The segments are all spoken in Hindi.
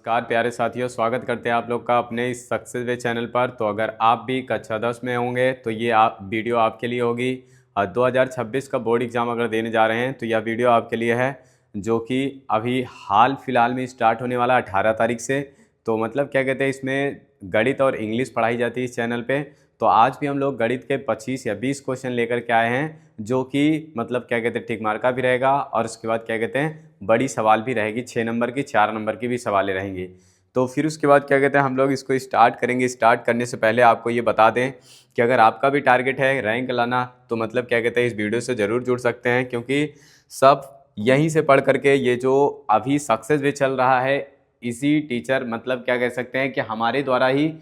नमस्कार प्यारे साथियों, स्वागत करते हैं आप लोग का अपने इस सक्सेस वे चैनल पर। तो अगर आप भी कक्षा 10 में होंगे तो ये वीडियो आपके लिए होगी। 2026 का बोर्ड एग्ज़ाम अगर देने जा रहे हैं तो यह वीडियो आपके लिए है, जो कि अभी हाल फिलहाल में स्टार्ट होने वाला 18 तारीख से। तो मतलब क्या कहते हैं, इसमें गणित और इंग्लिश पढ़ाई जाती है इस चैनल पे। तो आज भी हम लोग गणित के 25 या 20 क्वेश्चन लेकर के आए हैं, जो कि मतलब क्या कहते हैं टिक मार का भी रहेगा, और उसके बाद क्या कहते हैं बड़ी सवाल भी रहेगी, 6 नंबर की 4 नंबर की भी सवालें रहेंगी। तो फिर उसके बाद क्या कहते हैं हम लोग इसको स्टार्ट करेंगे। स्टार्ट करने से पहले आपको ये बता दें कि अगर आपका भी टारगेट है रैंक लाना, तो मतलब क्या कहते हैं इस वीडियो से ज़रूर जुड़ सकते हैं, क्योंकि सब यहीं से पढ़ करके ये जो अभी सक्सेस वे चल रहा है, इसी टीचर मतलब क्या कह सकते हैं कि हमारे द्वारा ही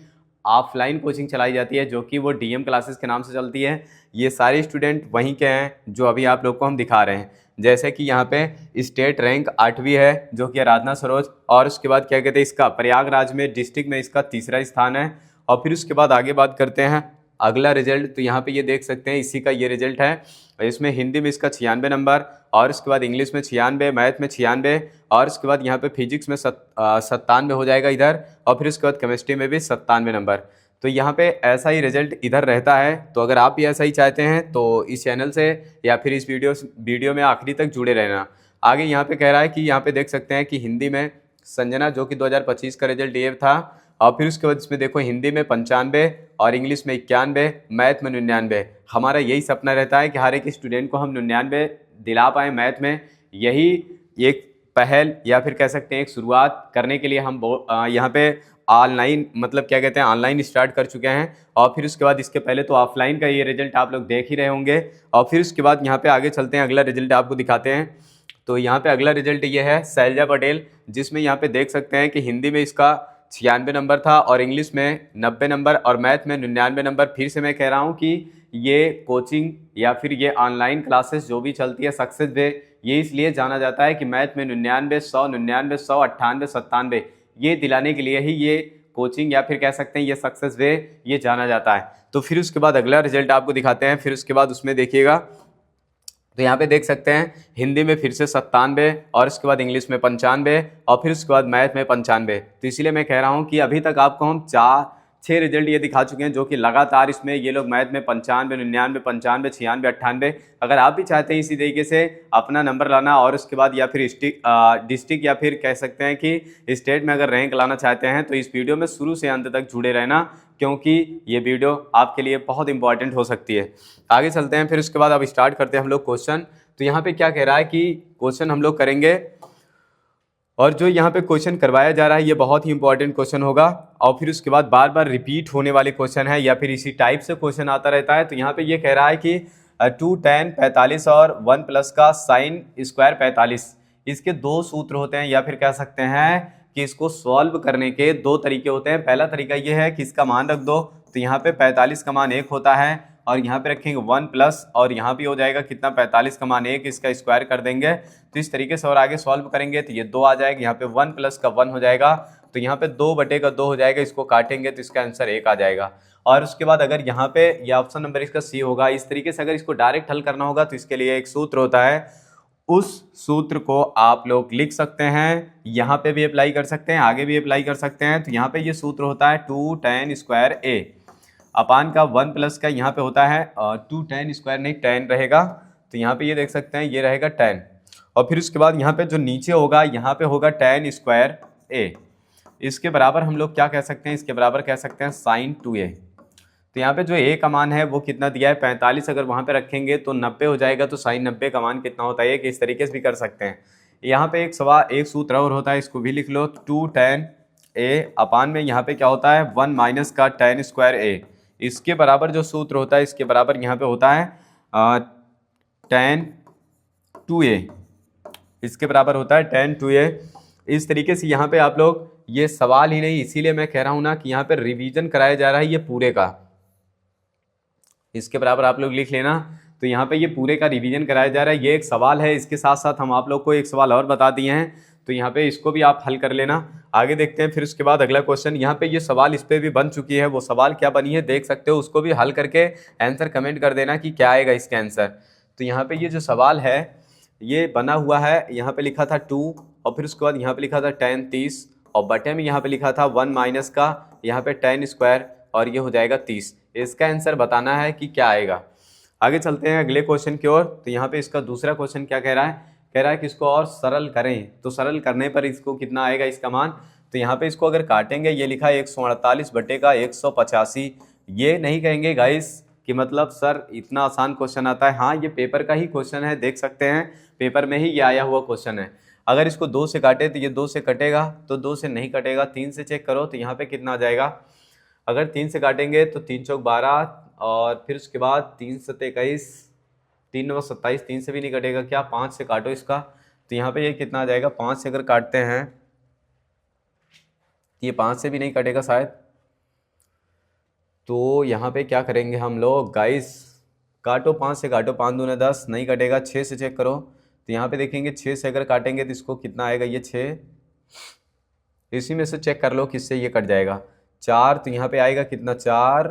ऑफलाइन कोचिंग चलाई जाती है, जो कि वो डीएम क्लासेस के नाम से चलती है। ये सारे स्टूडेंट वहीं के हैं जो अभी आप लोग को हम दिखा रहे हैं। जैसे कि यहाँ पे स्टेट रैंक 8वीं है, जो कि आराधना सरोज, और उसके बाद क्या कहते हैं इसका प्रयागराज में डिस्ट्रिक्ट में इसका 3रा स्थान है। और फिर उसके बाद आगे बात करते हैं अगला रिजल्ट। तो यहाँ पे ये देख सकते हैं इसी का ये रिजल्ट है। इसमें हिंदी में इसका 96 नंबर, और उसके बाद इंग्लिश में 96, मैथ में 96, और उसके बाद यहाँ पे फिजिक्स में 97 हो जाएगा इधर, और फिर उसके बाद केमिस्ट्री में भी 97 नंबर। तो यहाँ पे ऐसा ही रिजल्ट इधर रहता है। तो अगर आप भी ऐसा ही चाहते हैं तो इस चैनल से या फिर इस वीडियो में आखिरी तक जुड़े रहना। आगे यहाँ पे कह रहा है कि यहाँ पे देख सकते हैं कि हिंदी में संजना, जो कि 2025 का रिजल्ट ये था, और फिर उसके बाद इसमें देखो हिंदी में 95 और इंग्लिश में 91, मैथ में 99। हमारा यही सपना रहता है कि हर एक स्टूडेंट को हम 99 दिला पाएँ मैथ में। यही एक पहल या फिर कह सकते हैं एक शुरुआत करने के लिए हम यहाँ पे ऑनलाइन मतलब क्या कहते हैं ऑनलाइन स्टार्ट कर चुके हैं। और फिर उसके बाद इसके पहले तो ऑफलाइन का ये रिजल्ट आप लोग देख ही रहे होंगे। और फिर उसके बाद यहाँ पे आगे चलते हैं, अगला रिजल्ट आपको दिखाते हैं। तो यहाँ पे अगला रिजल्ट ये है शैलजा पटेल, जिसमें यहाँ पे देख सकते हैं कि हिंदी में इसका 96 नंबर था, और इंग्लिश में 90 नंबर, और मैथ में 99 नंबर। फिर से मैं कह रहा हूँ कि ये कोचिंग या फिर ये ऑनलाइन क्लासेस जो भी चलती है सक्सेस वे, ये इसलिए जाना जाता है कि मैथ में 99, 100, 99, 100, 98, 97 ये दिलाने के लिए ही ये कोचिंग या फिर कह सकते हैं ये सक्सेस वे ये जाना जाता है। तो फिर उसके बाद अगला रिजल्ट आपको दिखाते हैं। फिर उसके बाद उसमें देखिएगा तो यहाँ पे देख सकते हैं हिंदी में फिर से 97, और उसके बाद इंग्लिश में 95, और फिर उसके बाद मैथ में 95। तो इसीलिए मैं कह रहा हूँ कि अभी तक आपको हम 6 रिजल्ट ये दिखा चुके हैं, जो कि लगातार इसमें ये लोग मैथ में 95, 99, 95, 96, 98। अगर आप भी चाहते हैं इसी तरीके से अपना नंबर लाना, और उसके बाद या फिर डिस्ट्रिक्ट या फिर कह सकते हैं कि स्टेट में अगर रैंक लाना चाहते हैं, तो इस वीडियो में शुरू से अंत तक जुड़े रहना, क्योंकि ये वीडियो आपके लिए बहुत इंपॉर्टेंट हो सकती है। आगे चलते हैं, फिर उसके बाद अब स्टार्ट करते हैं हम लोग क्वेश्चन। तो यहाँ पे क्या कह रहा है कि क्वेश्चन हम लोग करेंगे, और जो यहाँ पे क्वेश्चन करवाया जा रहा है ये बहुत ही इंपॉर्टेंट क्वेश्चन होगा, और फिर उसके बाद बार बार रिपीट होने वाले क्वेश्चन है या फिर इसी टाइप से क्वेश्चन आता रहता है। तो यहाँ पे ये कह रहा है कि 2 tan 45 और 1 प्लस का साइन स्क्वायर 45, इसके 2 सूत्र होते हैं, या फिर कह सकते हैं कि इसको सॉल्व करने के 2 तरीके होते हैं। पहला तरीका ये है कि इसका मान रख दो। तो यहाँ पे 45 का मान 1 होता है, और यहाँ पे रखेंगे 1 प्लस, और यहाँ भी हो जाएगा कितना 45 का मान 1, इसका स्क्वायर कर देंगे। तो इस तरीके से और आगे सॉल्व करेंगे तो ये 2 आ जाएगा, यहाँ पे 1 प्लस का 1 हो जाएगा, तो यहाँ पे 2/2 हो जाएगा। इसको काटेंगे तो इसका आंसर 1 आ जाएगा। और उसके बाद अगर यहाँ पे ये ऑप्शन नंबर इसका सी होगा। इस तरीके से अगर इसको डायरेक्ट हल करना होगा तो इसके लिए एक सूत्र होता है, उस सूत्र को आप लोग लिख सकते हैं, यहाँ पे भी अप्लाई कर सकते हैं, आगे भी अप्लाई कर सकते हैं। तो यहाँ पे ये सूत्र होता है 2 tan स्क्वायर ए अपान का 1 प्लस का यहाँ पे होता है 2 tan स्क्वायर नहीं tan रहेगा। तो यहाँ पे ये देख सकते हैं ये रहेगा tan, और फिर उसके बाद यहाँ पे जो नीचे होगा यहाँ पे होगा tan स्क्वायर ए। इसके बराबर हम लोग क्या कह सकते हैं, इसके बराबर कह सकते हैं sin 2a। तो यहाँ पे जो a का मान है वो कितना दिया है 45, अगर वहाँ पे रखेंगे तो 90 हो जाएगा। तो sin 90 का मान कितना होता है, कि इस तरीके से भी कर सकते हैं। यहाँ पे एक सूत्र और होता है, इसको भी लिख लो, 2 tan a अपान में यहाँ पे क्या होता है 1 माइनस का tan स्क्वायर a। इसके बराबर जो सूत्र होता है इसके बराबर यहाँ पे होता है tan 2a, इसके बराबर होता है tan 2a। इस तरीके से यहाँ पे आप लोग ये सवाल ही नहीं, इसीलिए मैं कह रहा हूँ ना कि यहाँ पे रिवीजन कराया जा रहा है ये पूरे का, इसके बराबर आप लोग लिख लेना। तो यहाँ पे ये पूरे का रिवीजन कराया जा रहा है। ये एक सवाल है, इसके साथ साथ हम आप लोग को एक सवाल और बता दिए हैं, तो यहाँ पे इसको भी आप हल कर लेना। आगे देखते हैं, फिर उसके बाद अगला क्वेश्चन। यहाँ पे ये सवाल इस पे भी बन चुकी है, वो सवाल क्या बनी है देख सकते हो, उसको भी हल करके आंसर कमेंट कर देना कि क्या आएगा इसका आंसर। तो यहाँ पे ये जो सवाल है ये बना हुआ है, यहाँ पे लिखा था 2, और फिर उसके बाद यहाँ पे लिखा था tan 30, और बटे में यहाँ पे लिखा था 1 माइनस का यहाँ पे tan स्क्वायर और ये हो जाएगा 30। इसका आंसर बताना है कि क्या आएगा। आगे चलते हैं अगले क्वेश्चन की ओर। तो यहाँ पे इसका दूसरा क्वेश्चन क्या कह रहा है, कह रहा है कि इसको और सरल करें। तो सरल करने पर इसको कितना आएगा इसका मान। तो यहाँ पे इसको अगर काटेंगे, ये लिखा है 148 बटे का 185। ये नहीं कहेंगे गाइस कि मतलब सर इतना आसान क्वेश्चन आता है। हाँ, ये पेपर का ही क्वेश्चन है, देख सकते हैं पेपर में ही ये आया हुआ क्वेश्चन है। अगर इसको 2 से काटे तो ये 2 से कटेगा, तो 2 से नहीं कटेगा। 3 से चेक करो तो यहाँ पे कितना आ जाएगा। अगर 3 से काटेंगे तो 3 चौक 12 और फिर उसके बाद 3 सत्ते 21, 3 9 27, 3 से भी नहीं कटेगा। क्या 5 से काटो इसका, तो यहाँ पे ये कितना आ जाएगा। 5 से अगर काटते हैं ये 5 से भी नहीं कटेगा शायद। तो यहाँ पे क्या करेंगे हम लोग गाइस, काटो 5 से काटो, 5 दूने 10, नहीं कटेगा। 6 से चेक करो तो यहाँ पे देखेंगे 6 से अगर काटेंगे तो इसको कितना आएगा, ये 6। इसी में से चेक कर लो किससे ये कट जाएगा। 4 तो यहाँ पे आएगा कितना, 4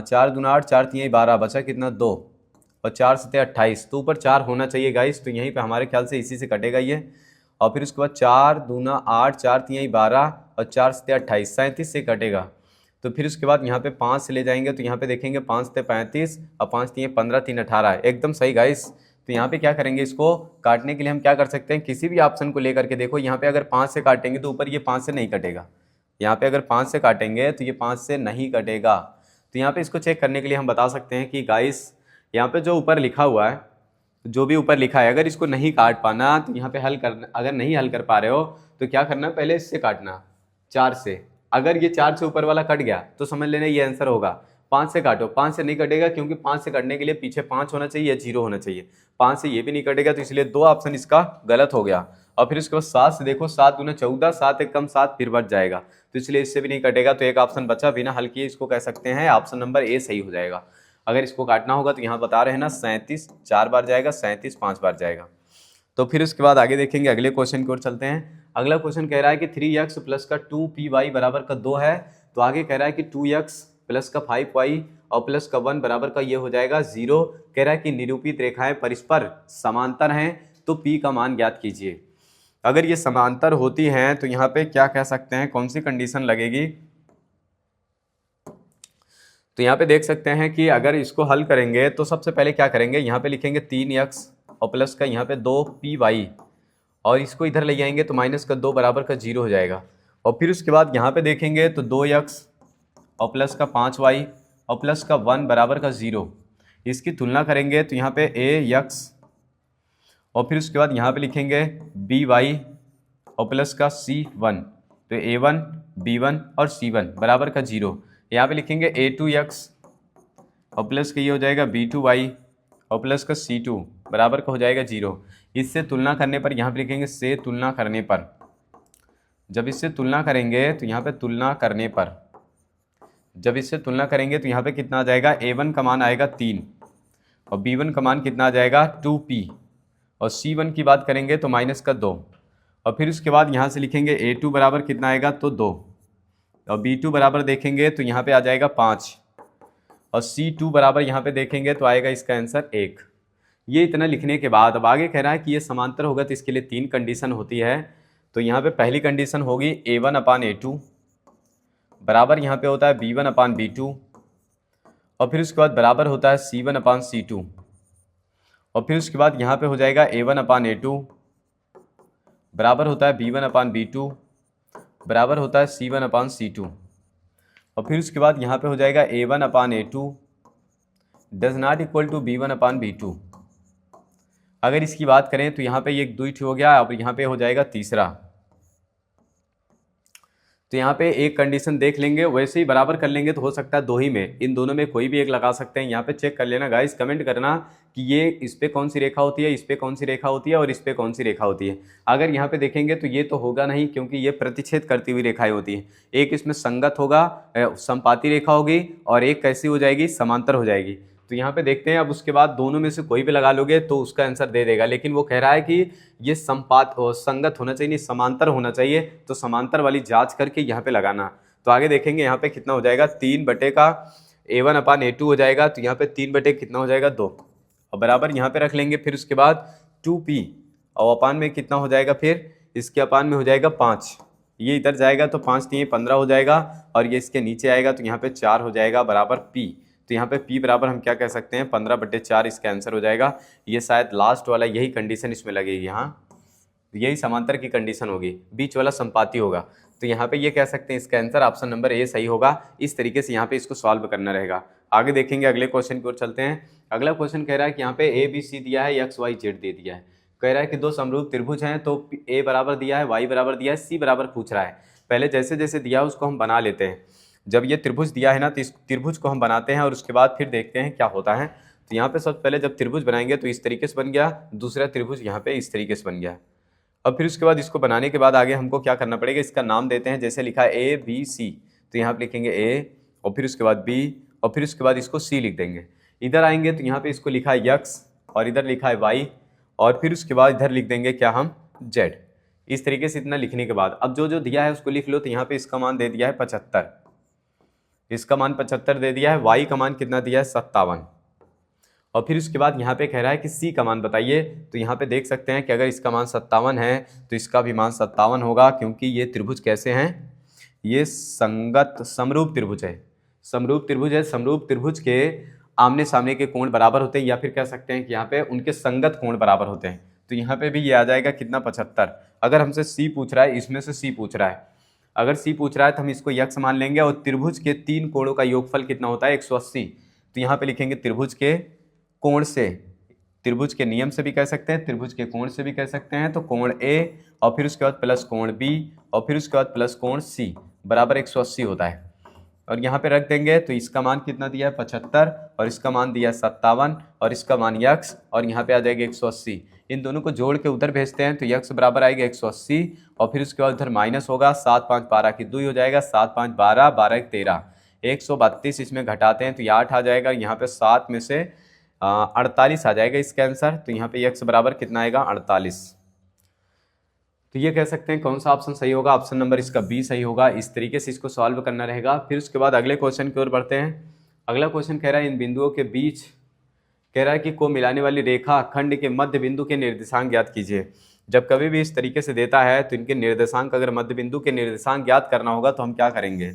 4 दूना 8, 4 3 12, बचा कितना 2 और 4 सत्ते 28। तो ऊपर 4 होना चाहिए गाइस, तो यहीं पे हमारे ख्याल से इसी से कटेगा ये। और फिर उसके बाद 4 दूना 8, 4 3 12 और 4 सत्ते 28, 37 से कटेगा। तो फिर उसके बाद यहाँ पे 5 से ले जाएंगे तो यहाँ पे देखेंगे 5 सत्ते 35 और 5 3 15, 3 18 है, एकदम सही गाइस। तो यहाँ पे क्या करेंगे, इसको काटने के लिए हम क्या कर सकते हैं, किसी भी ऑप्शन को लेकर के देखो। यहाँ पे अगर 5 से काटेंगे तो ऊपर ये 5 से नहीं कटेगा। यहाँ पे अगर 5 से काटेंगे तो ये 5 से नहीं कटेगा। तो यहाँ पे इसको चेक करने के लिए हम बता सकते हैं कि गाइस यहाँ पे जो ऊपर लिखा हुआ है, जो भी ऊपर लिखा है, अगर इसको नहीं काट पाना तो यहाँ पे हल करना, अगर नहीं हल कर पा रहे हो तो क्या करना, पहले इससे काटना 4 से। अगर ये 4 से ऊपर वाला कट गया तो समझ लेना ये आंसर होगा। 5 से काटो, 5 से नहीं कटेगा क्योंकि 5 से कटने के लिए पीछे 5 होना चाहिए या 0 होना चाहिए। 5 से ये भी नहीं कटेगा, तो इसलिए 2 ऑप्शन इसका गलत हो गया। और फिर उसके बाद 7 से देखो, 7 दूना 14, 7 एक कम 7, फिर बच जाएगा, तो इसलिए इससे भी नहीं कटेगा। तो एक ऑप्शन बचा बिना हल किए, इसको कह सकते हैं ऑप्शन नंबर ए सही हो जाएगा। अगर इसको काटना होगा तो यहाँ बता रहे हैं ना, 37 4 बार जाएगा, 37 5 बार जाएगा। तो फिर उसके बाद आगे देखेंगे, अगले क्वेश्चन की ओर चलते हैं। अगला क्वेश्चन कह रहा है कि 3x प्लस का 2py बराबर का 2 है। तो आगे कह रहा है कि 2x प्लस का 5y और प्लस का 1 बराबर का ये हो जाएगा 0। कह रहा है कि निरूपित रेखाएं परस्पर समांतर हैं, तो p का मान ज्ञात कीजिए। अगर ये समांतर होती हैं तो यहाँ पे क्या कह सकते हैं, कौन सी कंडीशन लगेगी। तो यहाँ पे देख सकते हैं कि अगर इसको हल करेंगे तो सबसे पहले क्या करेंगे, यहाँ पे लिखेंगे 3x और प्लस का यहाँ पे 2py और इसको इधर ले जाएंगे तो माइनस का 2 बराबर का 0 हो जाएगा। और फिर उसके बाद यहाँ पे देखेंगे तो 2x और प्लस का 5y और प्लस का 1 बराबर का 0। इसकी तुलना करेंगे तो यहाँ पे ax और फिर उसके बाद यहाँ पे लिखेंगे by और प्लस का c1। तो a1 b1 और c1 बराबर का 0। यहाँ पे लिखेंगे a2x और प्लस का ये हो जाएगा b2y और प्लस का c2 बराबर का हो जाएगा 0। इससे तुलना करने पर यहाँ पे लिखेंगे से तुलना करने पर। जब इससे तुलना करेंगे तो यहाँ पे तुलना करने पर, जब इससे तुलना करेंगे तो यहाँ पे कितना आ जाएगा, a1 का मान आएगा 3 और b1 का मान कितना आ जाएगा 2p और c1 की बात करेंगे तो माइनस का 2। और फिर उसके बाद यहाँ से लिखेंगे a2 बराबर कितना आएगा तो 2 और b2 बराबर देखेंगे तो यहाँ पे आ जाएगा 5 और c2 बराबर यहाँ पे देखेंगे तो आएगा इसका आंसर 1। ये इतना लिखने के बाद अब आगे कह रहा है कि ये समांतर होगा तो इसके लिए 3 कंडीशन होती है। तो यहाँ पे पहली कंडीशन होगी a1/a2 बराबर यहाँ पे होता है b1/b2 और फिर उसके बाद बराबर होता है c1/c2 और फिर उसके बाद यहाँ पे हो जाएगा a1/a2 बराबर होता है b1/b2 बराबर होता है c1/c2 और फिर उसके बाद यहाँ पे हो जाएगा a1/a2 does not equal to b1/b2। अगर इसकी बात करें तो यहाँ पे ये 2 हो गया, अब यहाँ पे हो जाएगा तीसरा। तो यहाँ पे एक कंडीशन देख लेंगे, वैसे ही बराबर कर लेंगे तो हो सकता है 2 ही में, इन दोनों में कोई भी एक लगा सकते हैं। यहाँ पे चेक कर लेना गाइस, कमेंट करना कि ये इस पे कौन सी रेखा होती है, इस पे कौन सी रेखा होती है और इस पे कौन सी रेखा होती है। अगर यहाँ पे देखेंगे तो ये तो होगा नहीं क्योंकि ये प्रतिच्छेद करती हुई रेखाएं होती हैं। एक इसमें संगत होगा, समपाती रेखा होगी और एक कैसी हो जाएगी, समांतर हो जाएगी। तो यहाँ पे देखते हैं, अब उसके बाद दोनों में से कोई भी लगा लोगे तो उसका आंसर दे देगा, लेकिन वो कह रहा है कि ये संगत होना चाहिए, नहीं समांतर होना चाहिए। तो समांतर वाली जांच करके यहाँ पे लगाना। तो आगे देखेंगे यहाँ पे कितना हो जाएगा, 3 बटे का a1/a2 हो जाएगा। तो यहाँ पे 3 बटे कितना हो जाएगा 2 और बराबर यहाँ पे रख लेंगे। फिर उसके बाद 2p और अपान में कितना हो जाएगा, फिर इसके अपान में हो जाएगा 5 ये इधर जाएगा तो 5 3 15 हो जाएगा, और ये इसके नीचे आएगा तो यहाँ पे 4 हो जाएगा बराबर P। तो यहाँ पे P बराबर हम क्या कह सकते हैं 15/4 इसका आंसर हो जाएगा। ये शायद लास्ट वाला यही कंडीशन इसमें लगेगी, हाँ यही समांतर की कंडीशन होगी, बीच वाला संपाती होगा। तो यहाँ पे ये कह सकते हैं इसका आंसर ऑप्शन नंबर ए सही होगा। इस तरीके से यहाँ पे इसको सॉल्व करना रहेगा। आगे देखेंगे अगले क्वेश्चन की ओर चलते हैं। अगला क्वेश्चन कह रहा है कि यहाँ पे ए बी सी दिया है, एक्स वाई जेड दे दिया है। कह रहा है कि दो समरूप त्रिभुज हैं, तो ए बराबर दिया है, वाई बराबर दिया है, सी बराबर पूछ रहा है। पहले जैसे जैसे दिया है उसको हम बना लेते हैं। जब ये त्रिभुज दिया है ना तो इस त्रिभुज को हम बनाते हैं और उसके बाद फिर देखते हैं क्या होता है। तो यहाँ पे सबसे पहले जब त्रिभुज बनाएंगे तो इस तरीके से बन गया, दूसरा त्रिभुज यहाँ पे इस तरीके से बन गया। अब फिर उसके बाद इसको बनाने के बाद आगे हमको क्या करना पड़ेगा, इसका नाम देते हैं। जैसे लिखा है ए बी सी, तो यहाँ पे लिखेंगे ए और फिर उसके बाद बी और फिर उसके बाद इसको सी लिख देंगे। इधर आएंगे तो यहाँ पे इसको लिखा है यक्स और इधर लिखा है वाई और फिर उसके बाद इधर लिख देंगे क्या हम जेड। इस तरीके से इतना लिखने के बाद अब जो जो दिया है उसको लिख लो। तो यहाँ पे इसका मान दे दिया है 75, इसका मान 75 दे दिया है। वाई का मान कितना दिया है 57 और फिर उसके बाद यहाँ पे कह रहा है कि सी का मान बताइए। तो यहाँ पे देख सकते हैं कि अगर इसका मान 57 है तो इसका भी मान 57 होगा, क्योंकि ये त्रिभुज कैसे हैं, ये संगत समरूप त्रिभुज है। समरूप त्रिभुज है, समरूप त्रिभुज के आमने सामने के कोण बराबर होते हैं, या फिर कह सकते हैं कि यहाँ पे उनके संगत कोण बराबर होते हैं। तो यहाँ पे भी ये आ जाएगा कितना 75। अगर हमसे सी पूछ रहा है, इसमें से सी पूछ रहा है, अगर सी पूछ रहा है तो हम इसको यक्स मान लेंगे और त्रिभुज के 3 कोणों का योगफल कितना होता है 180। तो यहाँ पे लिखेंगे त्रिभुज के कोण से, त्रिभुज के नियम से भी कह सकते हैं, त्रिभुज के कोण से भी कह सकते हैं। तो कोण ए और फिर उसके बाद प्लस कोण बी और फिर उसके बाद प्लस कोण सी बराबर 180 होता है। और यहाँ पे रख देंगे तो इसका मान कितना दिया है 75 और इसका मान दिया है 57 और इसका मान यक्स और यहाँ पे आ जाएगा 180। इन दोनों को जोड़ के उधर भेजते हैं तो यक्स बराबर आएगा 180 और फिर उसके बाद उधर माइनस होगा, 7 5 12 की 2 हो जाएगा, 7 5 12 12 1 13, 132 इसमें घटाते हैं तो ये 8 आ जाएगा। यहाँ पे 7 में से 48 आ जाएगा इसका आंसर। तो यहाँ पे यक्स बराबर कितना आएगा 48। तो ये कह सकते हैं कौन सा ऑप्शन सही होगा, ऑप्शन नंबर इसका बी सही होगा। इस तरीके से इसको सॉल्व करना रहेगा। फिर उसके बाद अगले क्वेश्चन की ओर बढ़ते हैं। अगला क्वेश्चन कह रहा है इन बिंदुओं के बीच कह रहा है कि को मिलाने वाली रेखा खंड के मध्य बिंदु के निर्देशांक ज्ञात कीजिए। जब कभी भी इस तरीके से देता है तो इनके निर्देशांक, अगर मध्य बिंदु के निर्देशांक ज्ञात करना होगा तो हम क्या करेंगे,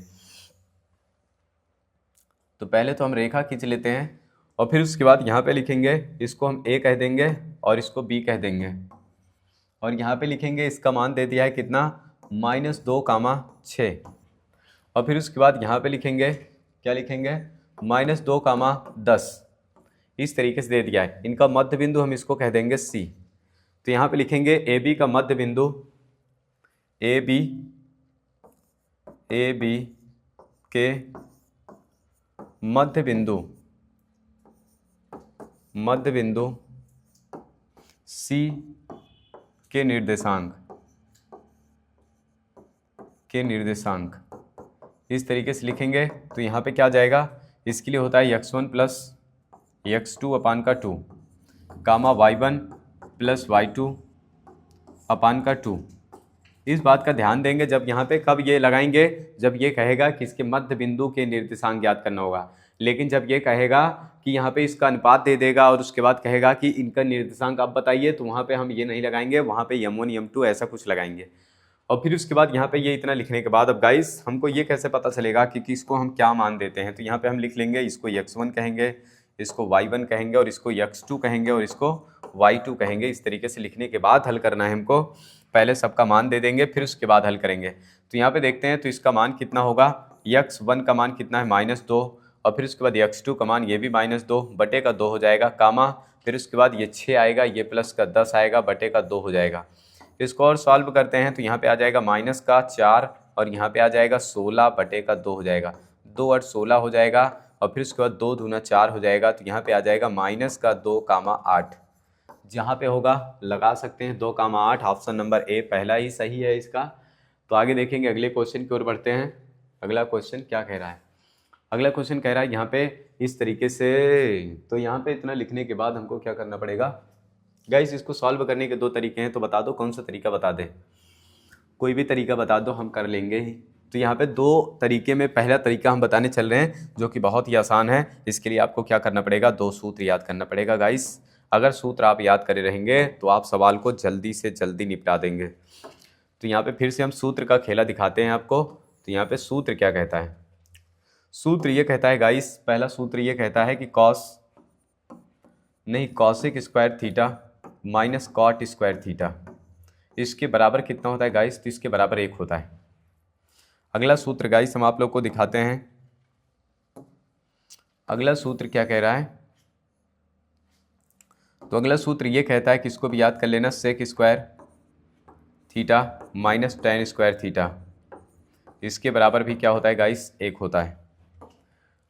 तो पहले तो हम रेखा खींच लेते हैं और फिर उसके बाद यहाँ पे लिखेंगे, इसको हम ए कह देंगे और इसको बी कह देंगे और यहाँ पे लिखेंगे इसका मान दे दिया है कितना -2, 6 और फिर उसके बाद यहाँ पे लिखेंगे क्या लिखेंगे -2, 10। इस तरीके से दे दिया है। इनका मध्य बिंदु हम इसको कह देंगे सी। तो यहाँ पे लिखेंगे ए बी का मध्य बिंदु, ए बी के मध्य बिंदु सी के निर्देशांक इस तरीके से लिखेंगे। तो यहाँ पे क्या जाएगा, इसके लिए होता है x1 प्लस x2 अपान का 2 कामा y1 प्लस y2 अपान का 2। इस बात का ध्यान देंगे जब यहाँ पे कब ये लगाएंगे, जब ये कहेगा कि इसके मध्य बिंदु के निर्देशांक ज्ञात करना होगा। लेकिन जब ये कहेगा कि यहाँ पे इसका अनुपात दे देगा और उसके बाद कहेगा कि इनका निर्देशांक आप बताइए, तो वहाँ पे हम ये नहीं लगाएंगे, वहाँ पे m1 m2 ऐसा कुछ लगाएंगे। और फिर उसके बाद यहाँ पे ये इतना लिखने के बाद अब गाइस हमको ये कैसे पता चलेगा कि इसको हम क्या मान देते हैं। तो यहाँ पे हम लिख लेंगे इसको x1 कहेंगे, इसको y1 कहेंगे और इसको x2 कहेंगे और इसको y2 कहेंगे। इस तरीके से लिखने के बाद हल करना है हमको। पहले सबका मान दे देंगे फिर उसके बाद हल करेंगे। तो यहाँ पे देखते हैं तो इसका मान कितना होगा, x1 का मान कितना है -2 और फिर उसके बाद x2 का मान ये भी -2 बटे का 2 हो जाएगा कामा, फिर उसके बाद ये 6 आएगा, ये प्लस का 10 आएगा बटे का 2 हो जाएगा। इसको और सॉल्व करते हैं तो यहाँ पे आ जाएगा -4 और यहाँ पे आ जाएगा 16 बटे का 2 हो जाएगा, 2 और 16 हो जाएगा और फिर उसके बाद 2 दूना 4 हो जाएगा। तो यहाँ पे आ जाएगा -2, 8। जहाँ पे होगा लगा सकते हैं 2, 8। ऑप्शन नंबर ए पहला ही सही है इसका। तो आगे देखेंगे अगले क्वेश्चन की ओर बढ़ते हैं। अगला क्वेश्चन क्या कह रहा है, अगला क्वेश्चन कह रहा है यहाँ पे इस तरीके से। तो यहाँ पे इतना लिखने के बाद हमको क्या करना पड़ेगा गाइस, इसको सॉल्व करने के 2 तरीके हैं। तो बता दो कौन सा तरीका बता दे, कोई भी तरीका बता दो हम कर लेंगे ही। तो यहाँ पे 2 तरीके में पहला तरीका हम बताने चल रहे हैं जो कि बहुत ही आसान है। इसके लिए आपको क्या करना पड़ेगा, 2 सूत्र याद करना पड़ेगा गाइस। अगर सूत्र आप याद करे रहेंगे तो आप सवाल को जल्दी से जल्दी निपटा देंगे। तो तो यहाँ पे फिर से हम सूत्र का खेला दिखाते हैं आपको। तो यहाँ पे सूत्र क्या कहता है, सूत्र ये कहता है गाइस, पहला सूत्र ये कहता है कि cosec square theta minus cot square theta इसके बराबर कितना होता है गाइस, तो इसके बराबर 1 होता है। अगला सूत्र गाइस हम आप लोग को दिखाते हैं। अगला सूत्र क्या कह रहा है, तो अगला सूत्र ये कहता है कि इसको भी याद कर लेना, sec square theta minus tan square theta इसके बराबर भी क्या होता है गाइस, 1 होता है।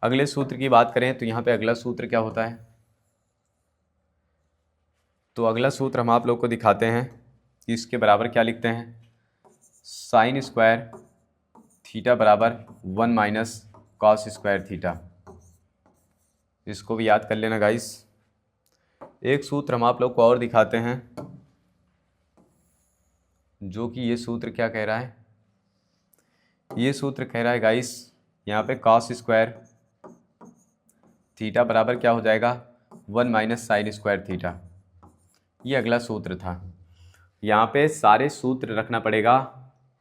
अगले सूत्र की बात करें तो यहाँ पे अगला सूत्र क्या होता है, तो अगला सूत्र हम आप लोग को दिखाते हैं कि इसके बराबर क्या लिखते हैं, साइन स्क्वायर थीटा बराबर 1 माइनस कॉस स्क्वायर थीटा। इसको भी याद कर लेना गाइस। एक सूत्र हम आप लोग को और दिखाते हैं, जो कि ये सूत्र क्या कह रहा है, ये सूत्र कह रहा है गाइस यहाँ पे कॉस स्क्वायर थीटा बराबर क्या हो जाएगा, 1 माइनस साइन स्क्वायर थीटा। ये अगला सूत्र था। यहाँ पे सारे सूत्र रखना पड़ेगा।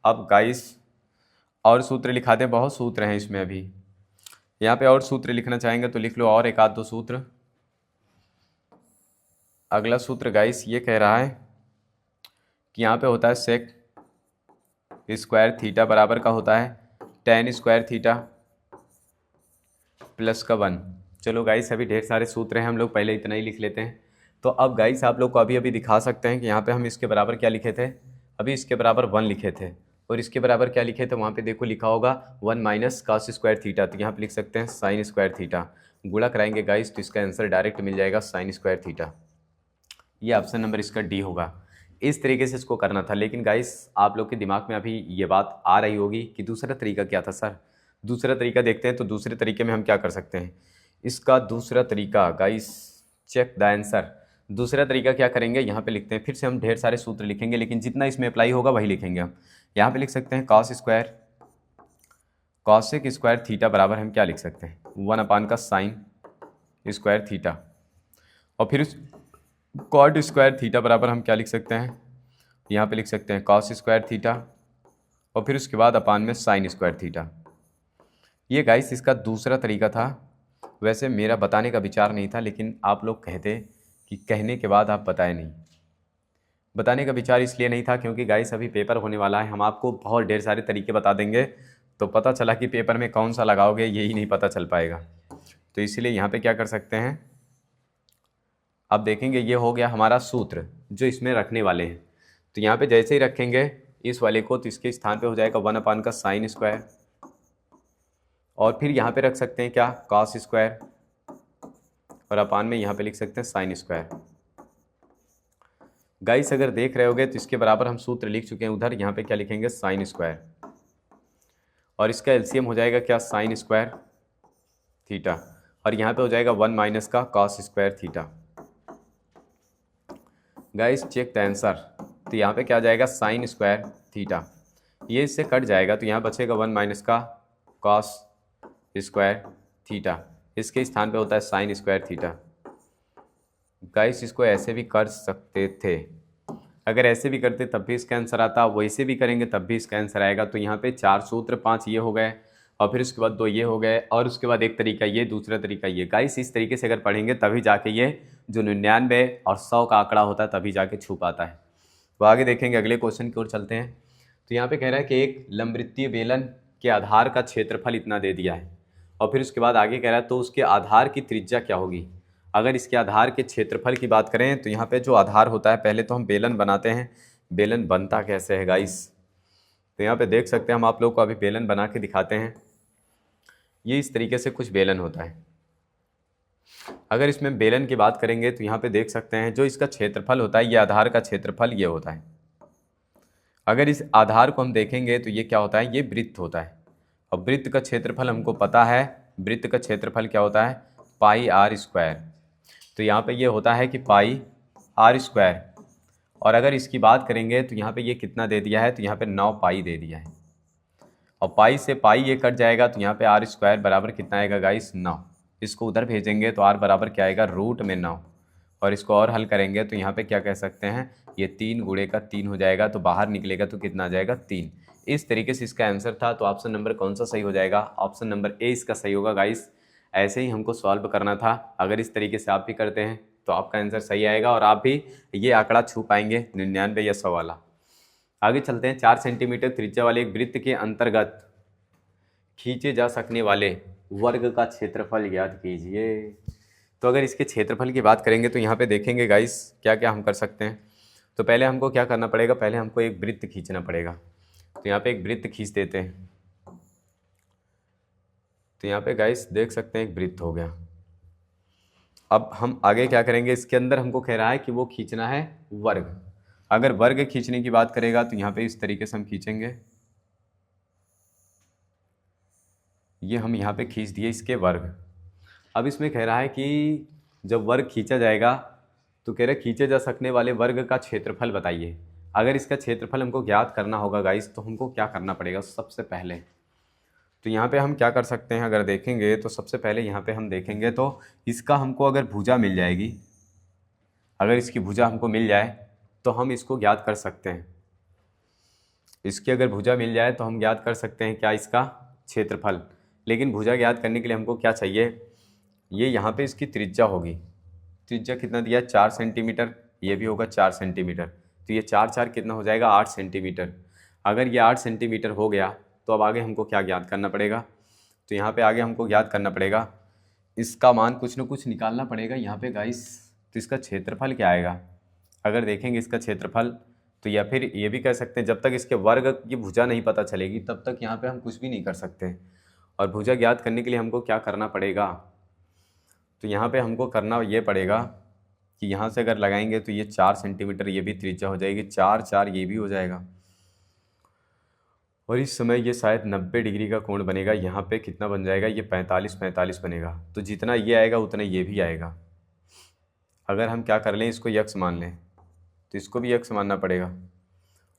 अब गाइस और सूत्र लिखा दें, बहुत सूत्र हैं इसमें अभी। यहाँ पे और सूत्र लिखना चाहेंगे तो लिख लो और एक आध दो सूत्र। अगला सूत्र गाइस ये कह रहा है कि यहाँ पे होता है सेक स्क्वायर थीटा बराबर का होता है टेन स्क्वायर थीटा प्लस का 1। चलो गाइस अभी ढेर सारे सूत्र हैं, हम लोग पहले इतना ही लिख लेते हैं। तो अब गाइस आप लोग को अभी दिखा सकते हैं कि यहाँ पे हम इसके बराबर क्या लिखे थे, अभी इसके बराबर 1 लिखे थे, और इसके बराबर क्या लिखे थे, वहाँ पे देखो लिखा होगा 1 माइनस कॉस स्क्वायर थीटा, तो यहाँ पे लिख सकते हैं साइन स्क्वायर थीटा। गुणा कराएंगे गाइस तो इसका आंसर डायरेक्ट मिल जाएगा साइन स्क्वायर थीटा। ये ऑप्शन नंबर इसका डी होगा। इस तरीके से इसको करना था, लेकिन गाइस आप लोग के दिमाग में अभी ये बात आ रही होगी कि दूसरा तरीका क्या था सर। दूसरा तरीका देखते हैं। तो दूसरे तरीके में हम क्या कर सकते हैं, इसका दूसरा तरीका गाइस, चेक द आंसर। दूसरा तरीका क्या करेंगे, यहाँ पे लिखते हैं, फिर से हम ढेर सारे सूत्र लिखेंगे, लेकिन जितना इसमें अप्लाई होगा वही लिखेंगे हम। यहाँ पे लिख सकते हैं कॉसिक स्क्वायर थीटा बराबर हम क्या लिख सकते हैं, 1 अपान का साइन स्क्वायर थीटा, और फिर कॉट स्क्वायर थीटा बराबर हम क्या लिख सकते हैं, यहाँ पे लिख सकते हैं कॉस स्क्वायर थीटा, और फिर उसके बाद अपान में साइन स्क्वायर थीटा। ये गाइस इसका दूसरा तरीका था। वैसे मेरा बताने का विचार नहीं था, लेकिन आप लोग कहते कि कहने के बाद आप बताए नहीं। बताने का विचार इसलिए नहीं था क्योंकि गाइस अभी पेपर होने वाला है, हम आपको बहुत ढेर सारे तरीके बता देंगे, तो पता चला कि पेपर में कौन सा लगाओगे यही नहीं पता चल पाएगा। तो इसीलिए यहाँ पे क्या कर सकते हैं, अब देखेंगे ये हो गया हमारा सूत्र जो इसमें रखने वाले हैं। तो यहाँ पे जैसे ही रखेंगे इस वाले को, तो इसके स्थान पे हो जाएगा 1 अपान का साइन स्क्वायर, और फिर यहाँ पे रख सकते हैं क्या, कॉस स्क्वायर, और अपान में यहाँ पे लिख सकते हैं साइन स्क्वायर। गाइस अगर देख रहे होगे तो इसके बराबर हम सूत्र लिख चुके हैं उधर, यहाँ पे क्या लिखेंगे, साइन स्क्वायर, और इसका एलसीएम हो जाएगा क्या, साइन स्क्वायर थीटा, और यहाँ पे हो जाएगा 1 माइनस का cos square theta. Guys check the answer. तो यहाँ पे क्या आ जाएगा, साइन स्क्वायर थीटा, ये इससे कट जाएगा तो यहाँ बचेगा 1 माइनस का कॉस स्क्वायर थीटा, इसके स्थान पे होता है साइन स्क्वायर थीटा। गाइस इसको ऐसे भी कर सकते थे, अगर ऐसे भी करते तब भी इसका आंसर आता, वैसे भी करेंगे तब भी इसका आंसर आएगा। तो यहाँ पे 4 सूत्र, 5 ये हो गए, और फिर उसके बाद 2 ये हो गए, और उसके बाद एक तरीका ये, दूसरा तरीका ये। गाइस इस तरीके से अगर पढ़ेंगे तभी जाके ये जो 99 और 100 का आंकड़ा होता है तभी जाके छू पाता है। तो आगे देखेंगे, अगले क्वेश्चन की ओर चलते हैं। तो यहाँ पे कह रहा है कि एक लंबवृत्तीय बेलन के आधार का क्षेत्रफल इतना दे दिया है, और फिर उसके बाद आगे कह रहा है तो उसके आधार की त्रिज्या क्या होगी। अगर इसके आधार के क्षेत्रफल की बात करें तो यहाँ पे जो आधार होता है, पहले तो हम बेलन बनाते हैं। बेलन बनता कैसे है गाइस, तो यहाँ पे देख सकते हैं, हम आप लोग को अभी बेलन बना के दिखाते हैं। ये इस तरीके से कुछ बेलन होता है। अगर इसमें बेलन की बात करेंगे तो यहाँ पे देख सकते हैं जो इसका क्षेत्रफल होता है, ये आधार का क्षेत्रफल ये होता है। अगर इस आधार को हम देखेंगे तो ये क्या होता है, ये वृत्त होता है, और वृत्त का क्षेत्रफल हमको पता है, वृत्त का क्षेत्रफल क्या होता है, पाई आर स्क्वायर। तो यहाँ पे ये होता है कि पाई आर स्क्वायर, और अगर इसकी बात करेंगे तो यहाँ पे ये कितना दे दिया है, तो यहाँ पे 9 पाई दे दिया है, और पाई से पाई ये कट जाएगा, तो यहाँ पे आर स्क्वायर बराबर कितना आएगा गाइस, 9। इसको उधर भेजेंगे तो आर बराबर क्या आएगा, रूट में 9, और इसको और हल करेंगे तो यहाँ पे क्या कह सकते हैं, ये 3 गुणे का 3 हो जाएगा, तो बाहर निकलेगा तो कितना आ जाएगा 3। इस तरीके से इसका आंसर था। तो ऑप्शन नंबर कौन सा सही हो जाएगा, ऑप्शन नंबर ए इसका सही होगा गाइस। ऐसे ही हमको सॉल्व करना था। अगर इस तरीके से आप भी करते हैं तो आपका आंसर सही आएगा और आप भी ये आंकड़ा छू पाएंगे 99 या 100 वाला। आगे चलते हैं। 4 सेंटीमीटर त्रिज्या वाले एक वृत्त के अंतर्गत खींचे जा सकने वाले वर्ग का क्षेत्रफल ज्ञात कीजिए। तो अगर इसके क्षेत्रफल की बात करेंगे तो यहाँ पे देखेंगे गाइस क्या क्या हम कर सकते हैं। तो पहले हमको क्या करना पड़ेगा, पहले हमको एक वृत्त खींचना पड़ेगा। तो यहाँ पे एक वृत्त खींच देते हैं। तो यहाँ पे गाइस देख सकते हैं एक वृत्त हो गया। अब हम आगे क्या करेंगे, इसके अंदर हमको कह रहा है कि वो खींचना है वर्ग। अगर वर्ग खींचने की बात करेगा तो यहाँ पे इस तरीके से हम खींचेंगे। ये हम यहाँ पे खींच दिए इसके वर्ग। अब इसमें कह रहा है कि जब वर्ग खींचा जाएगा तो कह रहे खींचे जा सकने वाले वर्ग का क्षेत्रफल बताइए। अगर इसका क्षेत्रफल हमको ज्ञात करना होगा गाइस तो हमको क्या करना पड़ेगा सबसे पहले। तो यहाँ पे हम क्या कर सकते हैं, अगर देखेंगे तो सबसे पहले यहाँ पे हम देखेंगे तो इसका हमको अगर भुजा मिल जाएगी, अगर इसकी भुजा हमको मिल जाए तो हम इसको ज्ञात कर सकते हैं। इसकी अगर भुजा मिल जाए तो हम ज्ञात कर सकते हैं क्या, इसका क्षेत्रफल। लेकिन भुजा ज्ञात करने के लिए हमको क्या चाहिए, ये यहाँ पे इसकी त्रिज्या होगी। त्रिज्या कितना दिया है 4 सेंटीमीटर, ये भी होगा 4 सेंटीमीटर। तो ये 4 4 कितना हो जाएगा 8 सेंटीमीटर। अगर ये 8 सेंटीमीटर हो गया तो अब आगे हमको क्या ज्ञात करना पड़ेगा। तो यहाँ पे आगे हमको ज्ञात करना पड़ेगा, इसका मान कुछ न कुछ निकालना पड़ेगा यहाँ पे गाइस। तो इसका क्षेत्रफल क्या आएगा, अगर देखेंगे इसका क्षेत्रफल तो या फिर ये भी कह सकते हैं जब तक इसके वर्ग की भुजा नहीं पता चलेगी तब तक यहाँ पे हम कुछ भी नहीं कर सकते। और भुजा ज्ञात करने के लिए हमको क्या करना पड़ेगा, तो यहाँ पे हमको करना ये पड़ेगा कि यहाँ से अगर लगाएंगे तो ये 4 सेंटीमीटर, ये भी त्रिज्या हो जाएगी 4 4, ये भी हो जाएगा। और इस समय ये शायद 90 डिग्री का कोण बनेगा। यहाँ पे कितना बन जाएगा, ये 45 45 बनेगा। तो जितना ये आएगा उतना ये भी आएगा। अगर हम क्या कर लें, इसको यक्स मान लें तो इसको भी यक्स मानना पड़ेगा।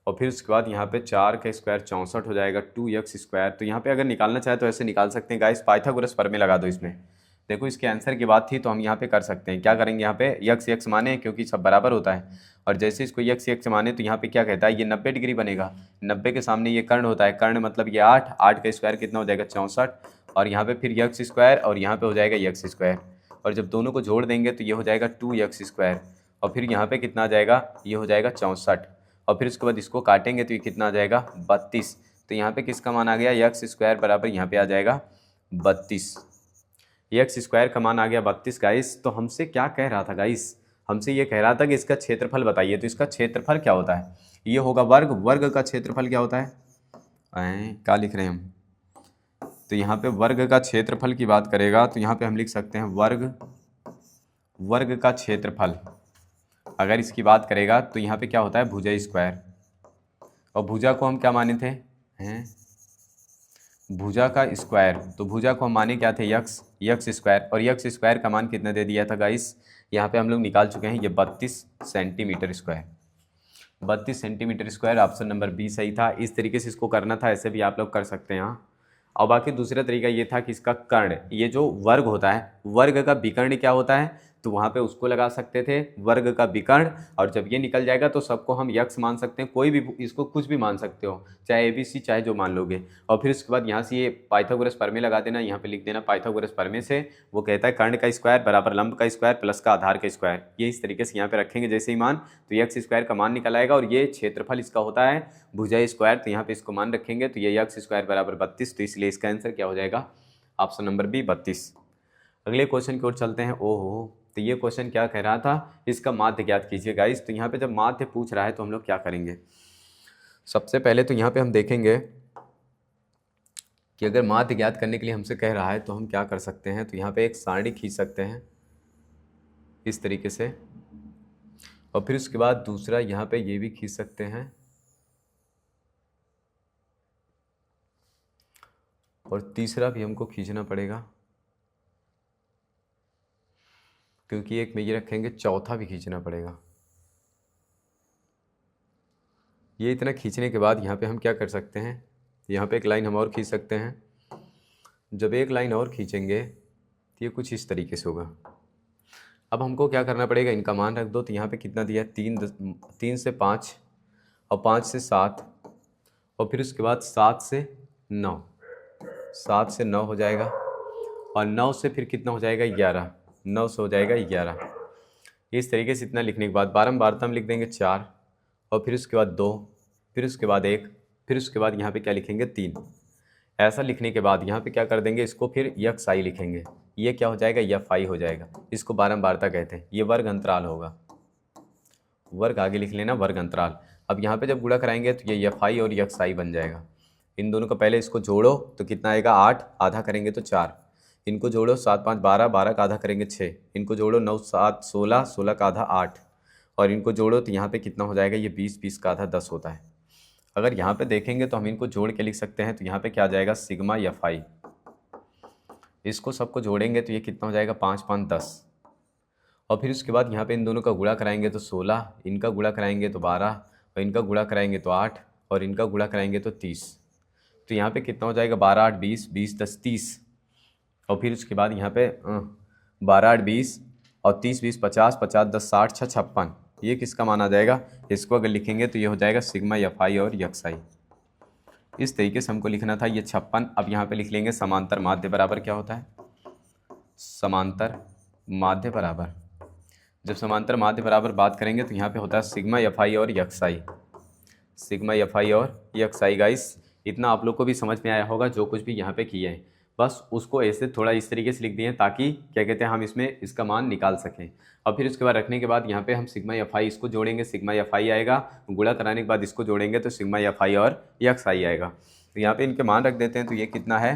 और फिर उसके बाद यहाँ पे 4 का स्क्वायर 64 हो जाएगा 2x स्क्वायर। तो यहाँ पे अगर निकालना चाहे तो ऐसे निकाल सकते हैं गाइस, पाइथागोरस प्रमेय लगा दो इसमें। देखो इसके आंसर की बात थी तो हम यहाँ पे कर सकते हैं। क्या करेंगे, यहाँ पे यक्स यक्स माने क्योंकि सब बराबर होता है। और जैसे इसको यक्स यक्स माने तो यहाँ पे क्या कहता है, ये 90 डिग्री बनेगा। 90 के सामने ये कर्ण होता है, कर्ण मतलब ये 8, 8 का स्क्वायर कितना हो जाएगा 64। और यहाँ पे फिर यक्स स्क्वायर और यहाँ पे हो जाएगा यक्स स्क्वायर। और जब दोनों को जोड़ देंगे तो ये हो जाएगा 2x स्क्वायर। और फिर यहाँ पे कितना आ जाएगा, ये हो जाएगा 64। और फिर उसके बाद इसको काटेंगे तो ये कितना आ जाएगा 32। तो यहाँ पे किसका मान आ गया, यक्स स्क्वायर बराबर यहाँ पे आ जाएगा 32। एक्स स्क्वायर का मान आ गया 32 गाइस। तो हमसे क्या कह रहा था गाइस, हमसे ये कह रहा था कि इसका क्षेत्रफल बताइए। तो इसका क्षेत्रफल क्या होता है, ये होगा वर्ग। वर्ग का क्षेत्रफल क्या होता है, क्या लिख रहे हैं हम, तो यहाँ पे वर्ग का क्षेत्रफल की बात करेगा तो यहाँ पे हम लिख सकते हैं वर्ग का क्षेत्रफल। अगर इसकी बात करेगा तो यहाँ पे क्या होता है भुजा स्क्वायर। और भुजा को हम क्या माने थे, भुजा का स्क्वायर। तो भुजा को हम माने क्या थे, यक्स स्क्वायर। और यक्स स्क्वायर का मान कितना दे दिया था गाइस, यहाँ पे हम लोग निकाल चुके हैं, ये 32 centimetre square. 32 centimetre square, option number B सही था। इस तरीके से इसको करना था, ऐसे भी आप लोग कर सकते हैं यहाँ। और बाकी दूसरा तरीका ये था कि इसका कर्ण, ये जो वर्ग होता है, वर्ग का विकर्ण क्या होता है, तो वहाँ पे उसको लगा सकते थे वर्ग का विकर्ण। और जब ये निकल जाएगा तो सबको हम यक्स मान सकते हैं, कोई भी इसको कुछ भी मान सकते हो, चाहे ABC चाहे जो मान लोगे। और फिर उसके बाद यहाँ से ये पाइथागोरस प्रमेय लगा देना, यहाँ पे लिख देना पाइथागोरस प्रमेय से वो कहता है कर्ण का स्क्वायर बराबर लंब का स्क्वायर प्लस का आधार का स्क्वायर। ये इस तरीके से यहाँ पे रखेंगे जैसे ही मान, तो यक्स स्क्वायर का मान निकल आएगा। और ये क्षेत्रफल इसका होता है भुजा स्क्वायर, तो यहाँ पे इसको मान रखेंगे तो ये यक्स स्क्वायर बराबर 32। तो इसलिए इसका आंसर क्या हो जाएगा, ऑप्शन नंबर बी 32। अगले क्वेश्चन की ओर चलते हैं। ओहो, तो ये क्वेश्चन क्या कह रहा था, इसका माध्य ज्ञात कीजिए गाइस। तो यहाँ पे जब माध्य पूछ रहा है तो हम लोग क्या करेंगे, सबसे पहले तो यहाँ पे हम देखेंगे कि अगर माध्य ज्ञात करने के लिए हमसे कह रहा है तो हम क्या कर सकते हैं। तो यहाँ पे एक सारणी खींच सकते हैं इस तरीके से। और फिर उसके बाद दूसरा यहाँ पे ये भी खींच सकते हैं। और तीसरा भी हमको खींचना पड़ेगा, क्योंकि एक में ये रखेंगे, चौथा भी खींचना पड़ेगा। ये इतना खींचने के बाद यहाँ पे हम क्या कर सकते हैं, यहाँ पे एक लाइन हम और खींच सकते हैं। जब एक लाइन और खींचेंगे तो ये कुछ इस तरीके से होगा। अब हमको क्या करना पड़ेगा, इनका मान रख दो। तो यहाँ पे कितना दिया है, 3 से 5 और 5 से 7 और फिर उसके बाद 7 से 9, 7 से 9 हो जाएगा और 9 से फिर कितना हो जाएगा 11, 9 से हो जाएगा 11। इस तरीके से इतना लिखने के बाद बारंबारता में लिख देंगे 4 और फिर उसके बाद 2, फिर उसके बाद 1, फिर उसके बाद यहाँ पे क्या लिखेंगे 3। ऐसा लिखने के बाद यहाँ पे क्या कर देंगे, इसको फिर यक्स आई लिखेंगे। ये क्या हो जाएगा, यफ आई हो जाएगा। इसको बारंबारता कहते हैं। ये वर्ग अंतराल होगा, वर्ग आगे लिख लेना, वर्ग अंतराल। अब यहाँ पे जब गुणा कराएंगे तो ये यफ आई और यक्स आई बन जाएगा। इन दोनों को पहले इसको जोड़ो तो कितना आएगा 8, आधा करेंगे तो 4। इनको जोड़ो 7 5 12, 12 का आधा करेंगे 6। इनको जोड़ो 9 7 16, 16 का आधा 8 और इनको जोड़ो तो यहाँ पे कितना हो जाएगा, ये 20, 20 का आधा 10 होता है। अगर यहाँ पे देखेंगे तो हम इनको जोड़ के लिख सकते हैं। तो यहाँ पे क्या आ जाएगा, सिग्मा एफ आई। इसको सबको जोड़ेंगे तो ये कितना हो जाएगा, 5 5 10 और फिर उसके बाद यहाँ पे इन दोनों का गुणा कराएंगे तो 16, इनका गुणा कराएंगे तो 12 और इनका गुणा कराएंगे तो 8 और इनका गुणा कराएंगे तो 30। तो यहाँ पे कितना हो जाएगा, 12 8 20, 20 10 30 और फिर उसके बाद यहाँ पे 12 8 20 और 30 20 50, 50 10 60 6 56। ये किसका मान आ जाएगा, इसको अगर लिखेंगे तो ये हो जाएगा सिग्मा एफ आई और यक्स आई। इस तरीके से हमको लिखना था ये 56। अब यहाँ पे लिख लेंगे समांतर माध्य बराबर क्या होता है, समांतर माध्य बराबर। जब समांतर माध्य बराबर बात करेंगे तो यहाँ पे होता है सिग्मा एफ आई और x I, sigma F I और यक्स आई। गाइस इतना आप लोग को भी समझ में आया होगा जो कुछ भी यहाँ पे किया है, बस उसको ऐसे थोड़ा इस तरीके से लिख दिए हैं ताकि क्या कहते हैं हम इसमें इसका मान निकाल सकें। और फिर उसके बाद रखने के बाद यहाँ पे हम सिग्मा एफ आई इसको जोड़ेंगे, सिग्मा एफ आई आएगा, गुणा कराने के बाद इसको जोड़ेंगे तो सिग्मा एफ आई और यक्स आई आएगा। तो यहाँ पे इनके मान रख देते हैं। तो ये कितना है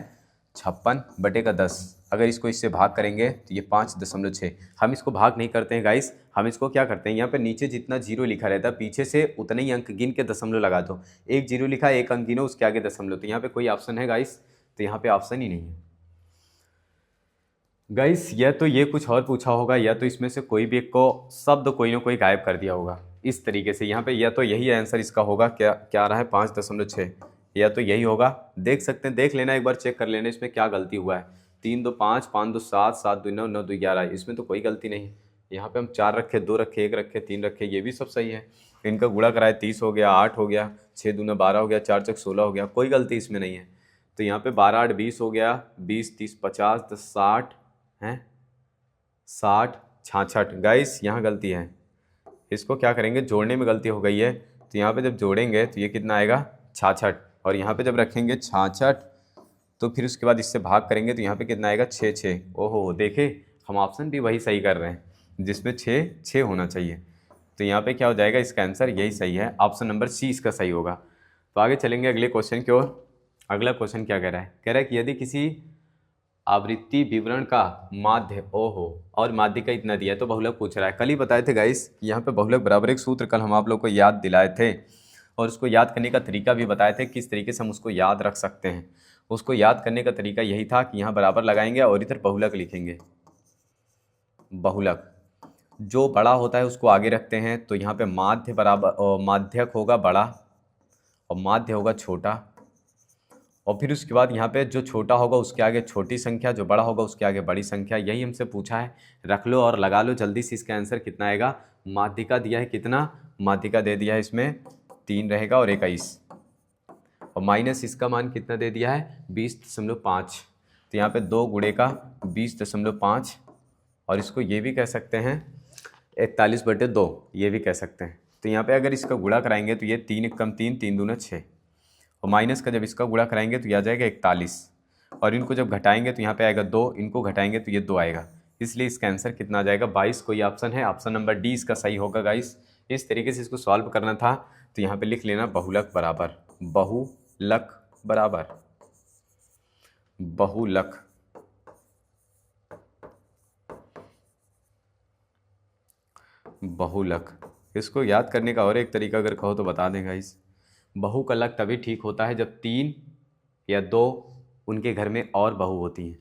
56/10। अगर इसको इससे भाग करेंगे तो ये 5.6। हम इसको भाग नहीं करते हैं गाइस, हम इसको क्या करते हैं, यहाँ पे नीचे जितना जीरो लिखा रहता है पीछे से उतने ही अंक गिन के दशमलव लगा दो। एक जीरो लिखा, एक अंक गिनो, उसके आगे दशमलव। तो यहाँ पे कोई ऑप्शन है गाइस, तो यहाँ पे ऑप्शन ही नहीं है गाइस। या तो ये कुछ और पूछा होगा या तो इसमें से कोई भी एक को शब्द कोई ना कोई गायब कर दिया होगा इस तरीके से। यहाँ पे या तो यही आंसर इसका होगा, क्या क्या आ रहा है 5.6, या तो यही होगा। देख सकते हैं, देख लेना एक बार, चेक कर लेना इसमें क्या गलती हुआ है। 3 2 5, 5 2 7, 7 2 9, 9 2 11, इसमें तो कोई गलती नहीं है। यहाँ पे हम 4 रखे, 2 रखे, 1 रखे, 3 रखे, ये भी सब सही है। इनका गुणा कराए 30 हो गया, 8 हो गया, 6 दूना 12 हो गया, 4 चक 16 हो गया, कोई गलती इसमें नहीं है। तो यहाँ पे 12 8 20 हो गया, 20 30 50 10 60 हैं, 60 66। गाइस यहाँ गलती है, इसको क्या करेंगे, जोड़ने में गलती हो गई है। तो यहाँ पे जब जोड़ेंगे तो ये कितना आएगा 66 और यहाँ पे जब रखेंगे 66 तो फिर उसके बाद इससे भाग करेंगे तो यहाँ पे कितना आएगा 6 6। ओहो, देखे हम ऑप्शन भी वही सही कर रहे हैं जिसमें 6 6 होना चाहिए। तो यहाँ पे क्या हो जाएगा, इसका आंसर यही सही है, ऑप्शन नंबर सी इसका सही होगा। तो आगे चलेंगे अगले क्वेश्चन की ओर। अगला क्वेश्चन क्या कह रहा है, कह रहा है कि यदि किसी आवृत्ति विवरण का माध्य ओहो और माध्य का इतना दिया है, तो बहुलक पूछ रहा है। कल ही बताए थे गाइस, यहाँ पे बहुलक बराबर एक सूत्र कल हम आप लोग को याद दिलाए थे और उसको याद करने का तरीका भी बताए थे, किस तरीके से हम उसको याद रख सकते हैं। उसको याद करने का तरीका यही था कि यहाँ बराबर लगाएंगे और इधर बहुलक लिखेंगे। बहुलक जो बड़ा होता है उसको आगे रखते हैं, तो यहाँ पे माध्य बराबर माध्यक होगा बड़ा और माध्य होगा छोटा, और फिर उसके बाद यहाँ पे जो छोटा होगा उसके आगे छोटी संख्या, जो बड़ा होगा उसके आगे बड़ी संख्या। यही हमसे पूछा है, रख लो और लगा लो जल्दी से। इसका आंसर कितना आएगा, माध्यिका दिया है कितना, माध्यिका दे दिया है इसमें 3 रहेगा और 21 और माइनस इसका मान कितना दे दिया है 20.5। तो यहाँ पे 2 गुणे का 20.5 और इसको ये भी कह सकते हैं 41/2, ये भी कह सकते हैं। तो यहाँ पे अगर इसका गुणा कराएंगे तो ये 3 एकम 3, 3 दूना 6 और माइनस का जब इसका गुणा कराएंगे तो यह आ जाएगा 41 और इनको जब घटाएंगे तो यहाँ पे आएगा 2, इनको घटाएंगे तो ये 2 आएगा। इसलिए इसका आंसर कितना आ जाएगा 22। कोई ऑप्शन है, ऑप्शन नंबर डी इसका सही होगा गाइस। इस तरीके से इसको सॉल्व करना था। तो यहाँ पे लिख लेना बहुलक बराबर, बहुलक बराबर, बहुलक बहुलक। इसको याद करने का और एक तरीका अगर कहो तो बता दें गाइस। बहू का लक तभी ठीक होता है जब 3 या 2 उनके घर में और बहू होती हैं।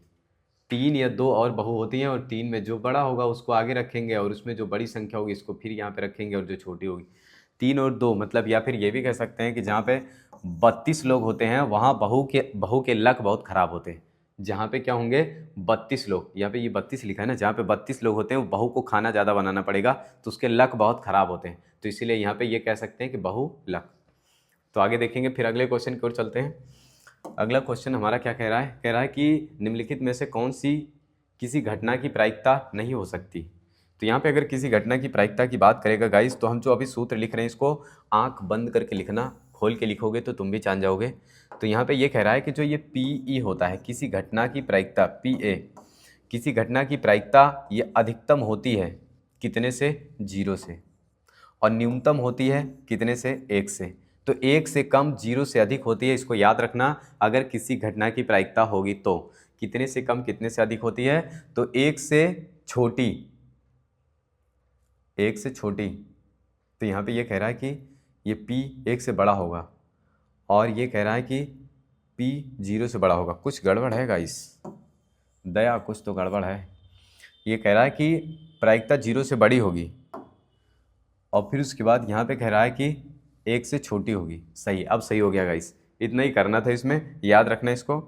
3 या 2 और बहू होती हैं और 3 में जो बड़ा होगा उसको आगे रखेंगे और उसमें जो बड़ी संख्या होगी इसको फिर यहाँ पे रखेंगे और जो छोटी होगी 3 और 2 मतलब, या फिर ये भी कह सकते हैं कि जहाँ पे 32 लोग होते हैं वहाँ बहू के लक बहुत ख़राब होते हैं। जहाँ पे क्या होंगे 32 लोग, यहाँ पे ये 32 लिखा है ना, जहाँ पे 32 लोग होते हैं वो बहू को खाना ज़्यादा बनाना पड़ेगा तो उसके लक बहुत ख़राब होते हैं, तो इसीलिए यहाँ पे ये कह सकते हैं कि बहु लक। तो आगे देखेंगे, फिर अगले क्वेश्चन की ओर चलते हैं। अगला क्वेश्चन हमारा क्या कह रहा है कि निम्नलिखित में से कौन सी किसी घटना की प्रायिकता नहीं हो सकती। तो यहाँ पे अगर किसी घटना की प्रायिकता की बात करेगा गाइस, तो हम जो अभी सूत्र लिख रहे हैं इसको आंख बंद करके लिखना, खोल के लिखोगे तो तुम भी जान जाओगे। तो यहाँ पे ये कह रहा है कि जो ये पी होता है, किसी घटना की प्रायिकता पी किसी घटना की प्रायिकता ये अधिकतम होती है कितने से, 0 से, और न्यूनतम होती है कितने से, 1 से। तो 1 से कम 0 से अधिक होती है, इसको याद रखना। अगर किसी घटना की प्रायिकता होगी तो कितने से कम कितने से अधिक होती है, तो 1 से छोटी, 1 से छोटी। तो यहाँ पे ये कह रहा है कि ये P 1 से बड़ा होगा, और ये कह रहा है कि P 0 से बड़ा होगा। कुछ गड़बड़ है गाइस, दया कुछ तो गड़बड़ है। ये कह रहा है कि प्रायिकता 0 से बड़ी होगी, और फिर उसके बाद यहाँ पे कह रहा है कि 1 से छोटी होगी। सही, अब सही हो गया गाइस, इतना ही करना था इसमें, याद रखना इसको।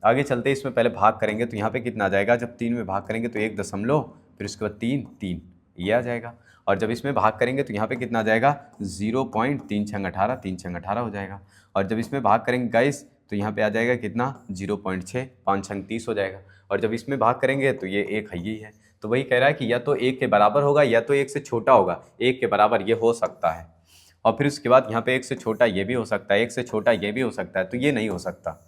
आगे चलते इसमें पहले भाग करेंगे, तो यहाँ पे कितना आ जाएगा, जब 3 में भाग करेंगे तो 1 दशमलव, फिर उसके बाद 3 3, ये आ जाएगा। और जब इसमें भाग करेंगे तो यहाँ पे कितना आ जाएगा, 0.3 छंग 18, 3 छंग 18 हो जाएगा। और जब इसमें भाग करेंगे गाइस तो यहाँ पे आ जाएगा कितना, 0.6, 5 छंग 30 हो जाएगा। और जब इसमें भाग करेंगे तो ये 1 है, यही है। तो वही कह रहा है कि या तो 1 के बराबर होगा या तो 1 से छोटा होगा। 1 के बराबर ये हो सकता है, और फिर उसके बाद यहाँ पे 1 से छोटा ये भी हो सकता है, 1 से छोटा ये भी हो सकता है, तो ये नहीं हो सकता।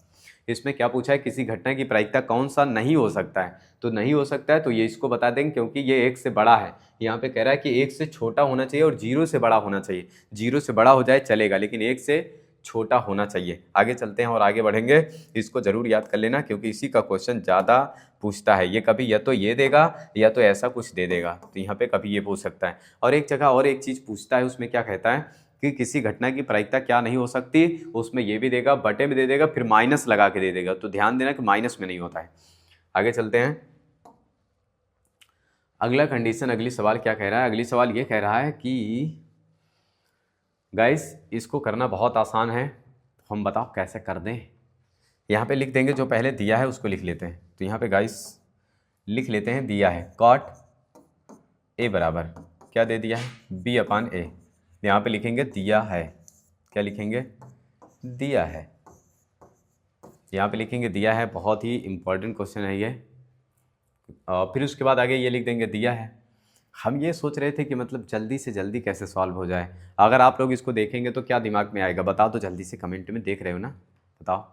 इसमें क्या पूछा है, किसी घटना की प्रायिकता कौन सा नहीं हो सकता है, तो नहीं हो सकता है तो ये इसको बता देंगे क्योंकि ये 1 से बड़ा है। यहाँ पे कह रहा है कि 1 से छोटा होना चाहिए और 0 से बड़ा होना चाहिए। 0 से बड़ा हो जाए चलेगा, लेकिन 1 से छोटा होना चाहिए। आगे चलते हैं और आगे बढ़ेंगे, इसको जरूर याद कर लेना क्योंकि इसी का क्वेश्चन ज़्यादा पूछता है। ये कभी या तो ये देगा या तो ऐसा कुछ दे देगा, तो यहाँ पे कभी ये पूछ सकता है। और एक जगह और एक चीज़ पूछता है, उसमें क्या कहता है कि किसी घटना की प्रायिकता क्या नहीं हो सकती, उसमें ये भी देगा, बटे में दे देगा, फिर माइनस लगा के दे देगा। तो ध्यान देना कि माइनस में नहीं होता है। आगे चलते हैं, अगला कंडीशन, अगली सवाल क्या कह रहा है। अगली सवाल ये कह रहा है कि गाइस इसको करना बहुत आसान है, हम बताओ कैसे कर दें। यहाँ पे लिख देंगे, जो पहले दिया है उसको लिख लेते हैं। तो यहाँ पे गाइस लिख लेते हैं, दिया है cot a बराबर क्या दे दिया है, b/a। यहाँ पे लिखेंगे दिया है, क्या लिखेंगे, दिया है। यहाँ पे लिखेंगे दिया है, बहुत ही इंपॉर्टेंट क्वेश्चन है ये। फिर उसके बाद आगे ये लिख देंगे दिया है। हम ये सोच रहे थे कि मतलब जल्दी से जल्दी कैसे सॉल्व हो जाए। अगर आप लोग इसको देखेंगे तो क्या दिमाग में आएगा, बताओ तो जल्दी से कमेंट में, देख रहे हो ना, बताओ।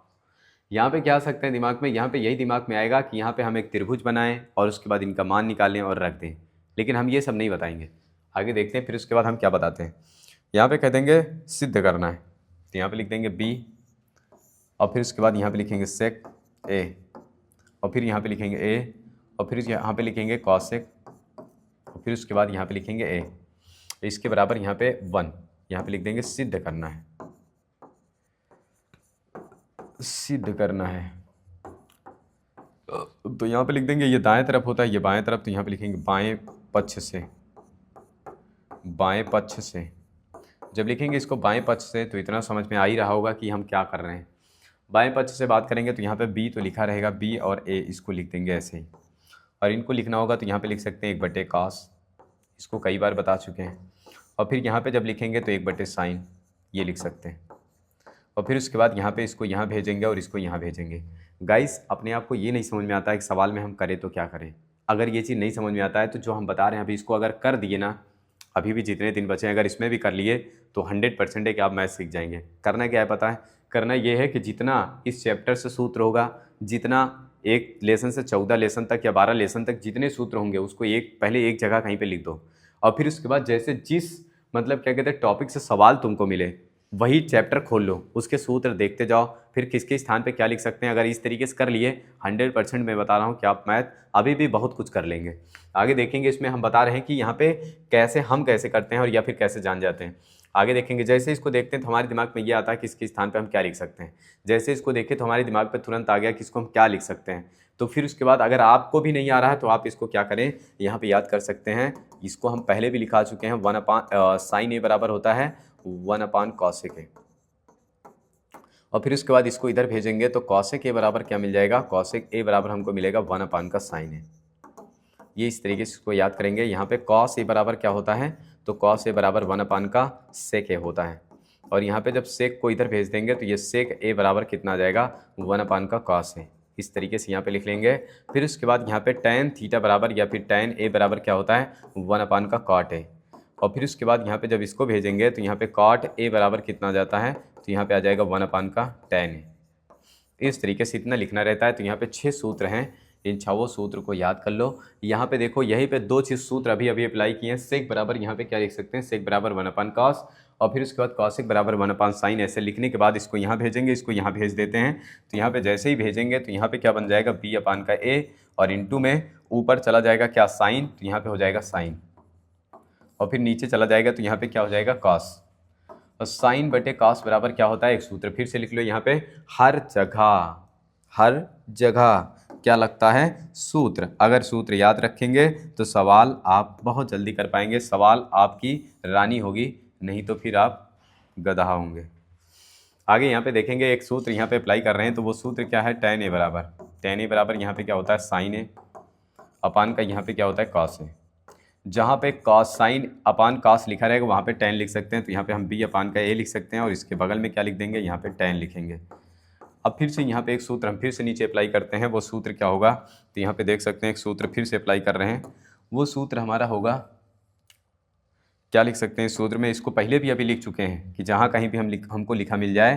यहाँ पे क्या आ सकते हैं दिमाग में, यहाँ पे यही दिमाग में आएगा कि यहाँ पे हम एक त्रिभुज बनाएं और उसके बाद इनका मान निकालें और रख दें, लेकिन हम ये सब नहीं बताएंगे। आगे देखते हैं फिर उसके बाद हम क्या बताते हैं। यहाँ पे कह देंगे सिद्ध करना है, तो यहाँ पे लिख देंगे बी, और फिर उसके बाद यहाँ पे लिखेंगे सेक ए, और फिर यहाँ पे लिखेंगे ए, और फिर यहाँ पे लिखेंगे कॉसेक, और फिर उसके बाद यहाँ पे लिखेंगे ए। इसके बराबर यहाँ पे 1, यहाँ पे लिख देंगे सिद्ध करना है, सिद्ध करना है। तो यहाँ पे लिख देंगे ये दाएं तरफ होता है, ये बाएं तरफ, तो यहाँ पे लिखेंगे बाएं पक्ष से, बाएं पक्ष से। जब लिखेंगे इसको बाएं पक्ष से तो इतना समझ में आ ही रहा होगा कि हम क्या कर रहे हैं। बाएं पक्ष से बात करेंगे तो यहाँ पे बी तो लिखा रहेगा, बी और ए इसको लिख देंगे ऐसे ही। और इनको लिखना होगा तो यहाँ पे लिख सकते हैं 1/cos, इसको कई बार बता चुके हैं। और फिर यहाँ पे जब लिखेंगे तो 1/sin, ये लिख सकते हैं। और फिर उसके बाद यहाँ पे इसको यहाँ भेजेंगे और इसको यहाँ भेजेंगे। गाइस अपने आप को ये नहीं समझ में आता है कि सवाल में हम करें तो क्या करें। अगर ये चीज़ नहीं समझ में आता है तो जो हम बता रहे हैं अभी, इसको अगर कर दिए ना, अभी भी जितने दिन बचे हैं अगर इसमें भी कर लिए तो 100% है कि आप मैथ सीख जाएंगे। करना क्या है पता है, करना ये है कि जितना इस चैप्टर से सूत्र होगा, जितना एक लेसन से 14 लेसन तक या 12 लेसन तक जितने सूत्र होंगे उसको पहले एक जगह कहीं पे लिख दो। और फिर उसके बाद जैसे जिस मतलब क्या कहते हैं टॉपिक से सवाल तुमको मिले वही चैप्टर खोल लो, उसके सूत्र देखते जाओ, फिर किसके स्थान पे क्या लिख सकते हैं। अगर इस तरीके से कर लिए 100% मैं बता रहा हूँ कि आप मैथ अभी भी बहुत कुछ कर लेंगे। आगे देखेंगे, इसमें हम बता रहे हैं कि यहाँ पे कैसे हम कैसे करते हैं और या फिर कैसे जान जाते हैं। आगे देखेंगे, जैसे इसको देखते हैं तो हमारे दिमाग में ये आता है कि इसके स्थान पर हम क्या लिख सकते हैं। जैसे इसको देखें तो हमारे दिमाग पर तुरंत आ गया कि इसको हम क्या लिख सकते हैं। तो फिर उसके बाद अगर आपको भी नहीं आ रहा है तो आप इसको क्या करें, यहाँ पे याद कर सकते हैं। इसको हम पहले भी लिखा चुके हैं, sin a बराबर होता है 1/cos a। और फिर उसके बाद इसको इधर भेजेंगे तो कॉसेक ए बराबर क्या मिल जाएगा, कॉसेक ए बराबर हमको मिलेगा 1 का साइन है। ये इस तरीके से इसको याद करेंगे। यहाँ पे कॉस ए बराबर क्या होता है, तो कॉस ए बराबर 1 का सेक ए होता है। और यहाँ पे जब सेक को इधर भेज देंगे तो ये सेक ए बराबर कितना आ जाएगा, 1 का कॉस ए। इस तरीके से यहाँ पे लिख लेंगे। फिर उसके बाद यहाँ पे टैन थीटा बराबर या फिर टैन ए बराबर क्या होता है, 1 का कॉट ए। और फिर उसके बाद यहाँ पे जब इसको भेजेंगे तो यहाँ पे कॉट ए बराबर कितना आ जाता है, तो यहाँ पे आ जाएगा 1 का टैन ए। इस तरीके से इतना लिखना रहता है। तो यहाँ पे 6 सूत्र हैं, इन 6 सूत्र को याद कर लो। यहाँ पे देखो यहीं पे 2 चीज सूत्र अभी अभी अप्लाई किए हैं। सेक बराबर यहाँ पे क्या लिख सकते हैं, सेक बराबर 1 कॉस, और फिर उसके बाद कॉसेक बराबर 1 साइन। ऐसे लिखने के बाद इसको यहाँ भेजेंगे, इसको यहाँ भेज देते हैं। तो यहाँ पे जैसे ही भेजेंगे तो यहाँ पे क्या बन जाएगा, बी अपान का ए, और इंटू में ऊपर चला जाएगा क्या, साइन, तो यहाँ पे हो जाएगा साइन, और फिर नीचे चला जाएगा तो यहाँ पे क्या हो जाएगा, कॉस। और साइन बटे कॉस बराबर क्या होता है, एक सूत्र फिर से लिख लो यहाँ पे, हर जगह क्या लगता है, सूत्र। अगर सूत्र याद रखेंगे तो सवाल आप बहुत जल्दी कर पाएंगे, सवाल आपकी रानी होगी, नहीं तो फिर आप गधा होंगे। आगे यहाँ पे देखेंगे एक सूत्र यहाँ पे अप्लाई कर रहे हैं, तो वो सूत्र क्या है, टैन ए बराबर यहाँ पे क्या होता है, साइन ए अपान का यहाँ पे क्या होता है, कॉस ए। जहाँ पे कॉस साइन अपान कॉस लिखा रहेगा वहाँ पे टैन लिख सकते हैं, तो यहाँ पे हम बी अपान का ए लिख सकते हैं, और इसके बगल में क्या लिख देंगे, यहाँ पे टैन लिखेंगे। अब फिर से यहाँ पे एक सूत्र हम फिर से नीचे अप्लाई करते हैं। वो सूत्र क्या होगा, तो यहाँ पे देख सकते हैं एक सूत्र फिर से अप्लाई कर रहे हैं। वो सूत्र हमारा होगा, क्या लिख सकते हैं सूत्र में, इसको पहले भी अभी लिख चुके हैं कि जहाँ कहीं भी हमको लिखा मिल जाए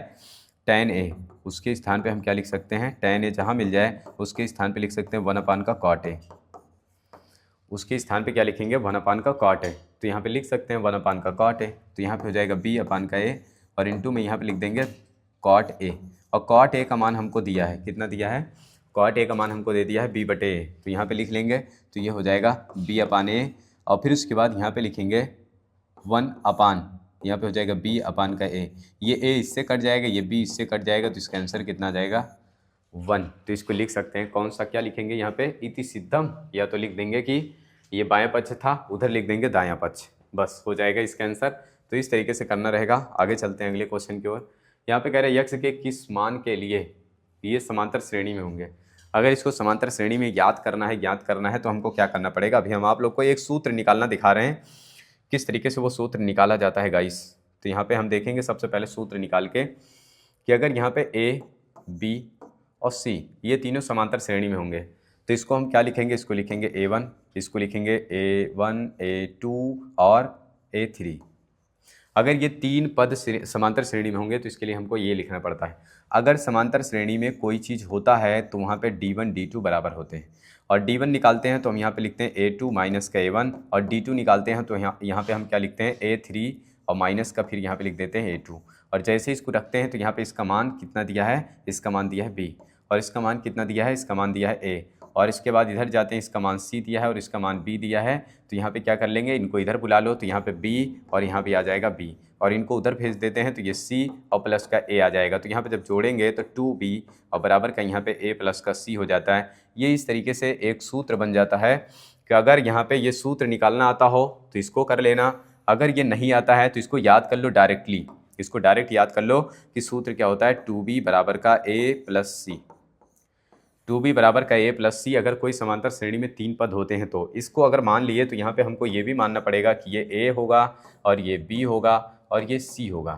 टैन ए, उसके स्थान पे हम क्या लिख सकते हैं, टैन ए जहाँ मिल जाए उसके स्थान पे लिख सकते हैं 1 का कॉट ए। उसके स्थान पे क्या लिखेंगे, 1 का कॉट ए। तो यहाँ पे लिख सकते हैं 1 का कॉट ए, तो यहाँ पे हो जाएगा बी अपान का ए, और इंटू में यहाँ पे लिख देंगे कॉट ए। और कॉट ए का मान हमको दिया है, कितना दिया है, कॉट ए का मान हमको दे दिया है बी बटे ए, तो यहाँ पे लिख लेंगे। तो ये हो जाएगा बी अपान ए, और फिर उसके बाद यहाँ पे लिखेंगे 1 अपान, यहाँ पे हो जाएगा बी अपान का ए। ये ए इससे कट जाएगा, ये बी इससे कट जाएगा, तो इसका आंसर कितना आ जाएगा, 1। तो इसको लिख सकते हैं, कौन सा क्या लिखेंगे यहाँ पे, इति सिद्धम, या तो लिख देंगे कि ये बायां पक्ष था, उधर लिख देंगे दायां पक्ष, बस हो जाएगा इसका आंसर। तो इस तरीके से करना रहेगा। आगे चलते हैं अगले क्वेश्चन की ओर। यहाँ पे कह रहे हैं यक्ष के किस मान के लिए ये समांतर श्रेणी में होंगे। अगर इसको समांतर श्रेणी में ज्ञात करना है तो हमको क्या करना पड़ेगा, अभी हम आप लोग को एक सूत्र निकालना दिखा रहे हैं, किस तरीके से वो सूत्र निकाला जाता है गाइस। तो यहाँ पे हम देखेंगे सबसे पहले सूत्र निकाल के कि अगर यहाँ पे ए, बी और सी ये तीनों समांतर श्रेणी में होंगे तो इसको हम क्या लिखेंगे, इसको लिखेंगे A1, इसको लिखेंगे A1, A2 और A3। अगर ये 3 पद समांतर श्रेणी में होंगे तो इसके लिए हमको ये लिखना पड़ता है, अगर समांतर श्रेणी में कोई चीज़ होता है तो वहाँ पे D1 D2 बराबर होते हैं। और D1 निकालते हैं तो हम यहाँ पे लिखते हैं A2 माइनस का A1, और D2 निकालते हैं तो यहाँ पे हम क्या लिखते हैं A3 और माइनस का फिर यहाँ पे लिख देते हैं A2। और जैसे इसको रखते हैं तो यहाँ पे इसका मान कितना दिया है, इसका मान दिया है B, और इसका मान कितना दिया है, इसका मान दिया है A, और इसके बाद इधर जाते हैं इसका मान C दिया है और इसका मान B दिया है। तो यहाँ पे क्या कर लेंगे, इनको इधर बुला लो तो यहाँ पे B और यहाँ पे आ जाएगा B, और इनको उधर भेज देते हैं तो ये C और प्लस का A आ जाएगा। तो यहाँ पे जब जोड़ेंगे तो 2B और बराबर का यहाँ पे A प्लस का C हो जाता है। ये इस तरीके से एक सूत्र बन जाता है कि अगर यहाँ पे ये सूत्र निकालना आता हो तो इसको कर लेना, अगर ये नहीं आता है तो इसको याद कर लो डायरेक्टली, इसको डायरेक्ट याद कर लो कि सूत्र क्या होता है, 2B बराबर का A प्लस C। 2B बराबर का A प्लस C अगर कोई समांतर श्रेणी में 3 पद होते हैं तो इसको अगर मान लिए तो यहाँ पे हमको ये भी मानना पड़ेगा कि ये A होगा और ये B होगा और ये C होगा।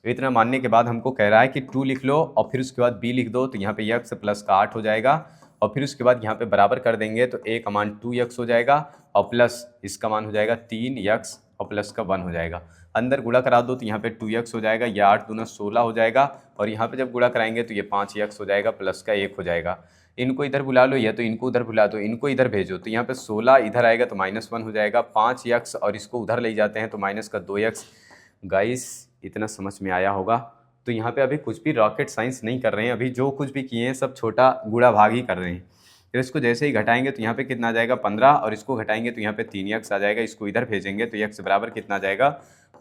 तो इतना मानने के बाद हमको कह रहा है कि 2 लिख लो और फिर उसके बाद B लिख दो, तो यहाँ पे x प्लस का 8 हो जाएगा, और फिर उसके बाद यहाँ पे बराबर कर देंगे तो A का मान 2x हो जाएगा और प्लस इसका मान हो जाएगा 3x और प्लस का 1 हो जाएगा। अंदर गुणा करा दो तो यहाँ पे 2x हो जाएगा, या 8 दूना 16 हो जाएगा, और यहाँ पे जब गुणा कराएंगे तो ये 5x हो जाएगा, प्लस का 1 हो जाएगा। इनको इधर बुला लो या तो इनको उधर बुला दो, इनको इधर भेजो तो यहाँ पे 16 इधर आएगा तो -1 हो जाएगा, 5x और इसको उधर ले जाते हैं तो माइनस का 2x। गाइस इतना समझ में आया होगा। तो यहाँ पे अभी कुछ भी रॉकेट साइंस नहीं कर रहे हैं, अभी जो कुछ भी किए हैं सब छोटा गुणा भाग ही कर रहे हैं। तो इसको जैसे ही घटाएंगे तो यहाँ पे कितना आ जाएगा 15, और इसको घटाएंगे तो यहाँ पे 3x आ जाएगा, इसको इधर भेजेंगे तो x बराबर कितना आ जाएगा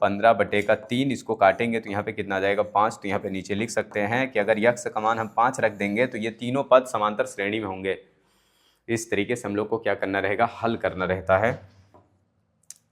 15 बटे का 3, इसको काटेंगे तो यहाँ पे कितना आ जाएगा 5। तो यहाँ पे नीचे लिख सकते हैं कि अगर x का मान हम 5 रख देंगे तो ये तीनों पद समांतर श्रेणी में होंगे। इस तरीके से हम लोग को क्या करना रहेगा, हल करना रहता है।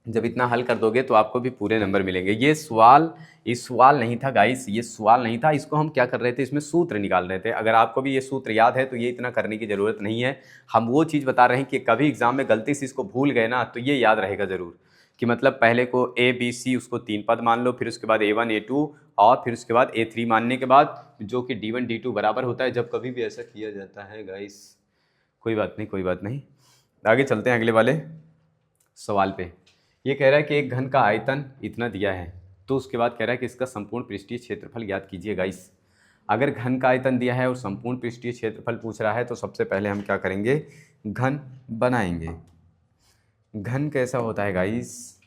जब इतना हल कर दोगे तो आपको भी पूरे नंबर मिलेंगे। ये सवाल नहीं था गाइस, ये सवाल नहीं था, इसको हम क्या कर रहे थे, इसमें सूत्र निकाल रहे थे। अगर आपको भी ये सूत्र याद है तो ये इतना करने की ज़रूरत नहीं है। हम वो चीज़ बता रहे हैं कि कभी एग्जाम में गलती से इसको भूल गए ना तो ये याद रहेगा ज़रूर कि मतलब पहले को ABC उसको 3 पद मान लो, फिर उसके बाद A1 A2 और फिर उसके बाद A3 मानने के बाद जो कि D1 D2 बराबर होता है। जब कभी भी ऐसा किया जाता है गाइस, कोई बात नहीं कोई बात नहीं, आगे चलते हैं अगले वाले सवाल पे। ये कह रहा है कि एक घन का आयतन इतना दिया है, तो उसके बाद कह रहा है कि इसका संपूर्ण पृष्ठीय क्षेत्रफल ज्ञात कीजिए गाइस। अगर घन का आयतन दिया है और संपूर्ण पृष्ठीय क्षेत्रफल पूछ रहा है तो सबसे पहले हम क्या करेंगे, घन बनाएंगे। घन कैसा होता है गाइस,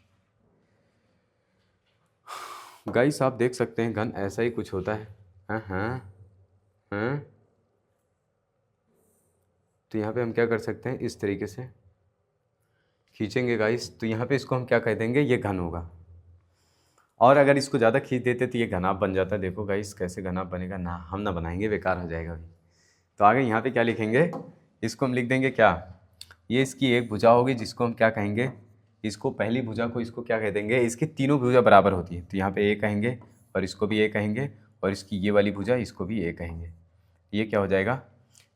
गाइस आप देख सकते हैं घन ऐसा ही कुछ होता है। हाँ। तो यहाँ पे हम क्या कर सकते हैं, इस तरीके से खींचेंगे गाइस, तो यहाँ पे इसको हम क्या कह देंगे, ये घन होगा। और अगर इसको ज़्यादा खींच देते तो ये घनाभ बन जाता। देखो गाइस कैसे घनाभ बनेगा, ना हम ना बनाएंगे, बेकार हो जाएगा अभी। तो आगे यहाँ पे क्या लिखेंगे, इसको हम लिख देंगे क्या, ये इसकी एक भुजा होगी जिसको हम क्या कहेंगे, इसको पहली भुजा को इसको क्या कह देंगे, इसकी तीनों भुजा बराबर होती है तो यहाँ पे ए कहेंगे और इसको भी ए कहेंगे और इसकी ये वाली भुजा इसको भी ए कहेंगे। ये क्या हो जाएगा,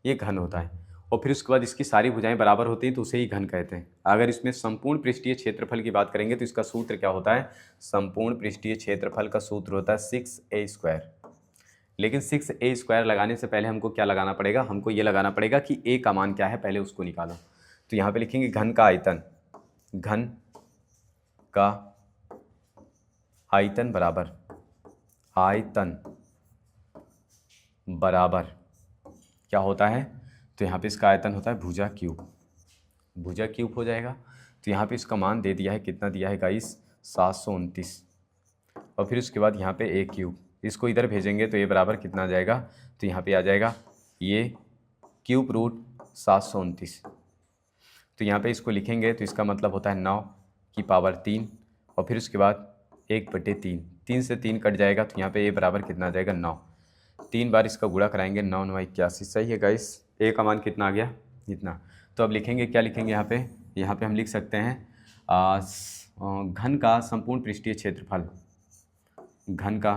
ये घन होता है। और फिर उसके बाद इसकी सारी भुजाएं बराबर होती हैं तो उसे ही घन कहते हैं। अगर इसमें संपूर्ण पृष्ठीय क्षेत्रफल की बात करेंगे तो इसका सूत्र क्या होता है, संपूर्ण पृष्ठीय क्षेत्रफल का सूत्र होता है 6a²। लेकिन 6a² लगाने से पहले हमको क्या लगाना पड़ेगा, हमको ये लगाना पड़ेगा कि a का मान क्या है, पहले उसको निकालो। तो यहाँ पे लिखेंगे घन का आयतन, घन का आयतन बराबर, आयतन बराबर क्या होता है, तो यहाँ पे इसका आयतन होता है भुजा क्यूब, भुजा क्यूब हो जाएगा। तो यहाँ पे इसका मान दे दिया है, कितना दिया है गाइस, 729। और फिर उसके बाद यहाँ पे ए क्यूब, इसको इधर भेजेंगे तो ये बराबर कितना आ जाएगा, तो यहाँ पे आ जाएगा ये क्यूब रूट 729। तो यहाँ पे इसको लिखेंगे तो इसका मतलब होता है 9 की पावर 3 और फिर उसके बाद 1/3, 3 से 3 कट जाएगा तो यहाँ पे ये बराबर कितना आ जाएगा 9। 3 बार इसका गुणा कराएंगे, 9 9 81, सही है गाइस। ए का मान कितना आ गया, इतना। तो अब लिखेंगे, क्या लिखेंगे यहाँ पे हम लिख सकते हैं घन का संपूर्ण पृष्ठीय क्षेत्रफल, घन का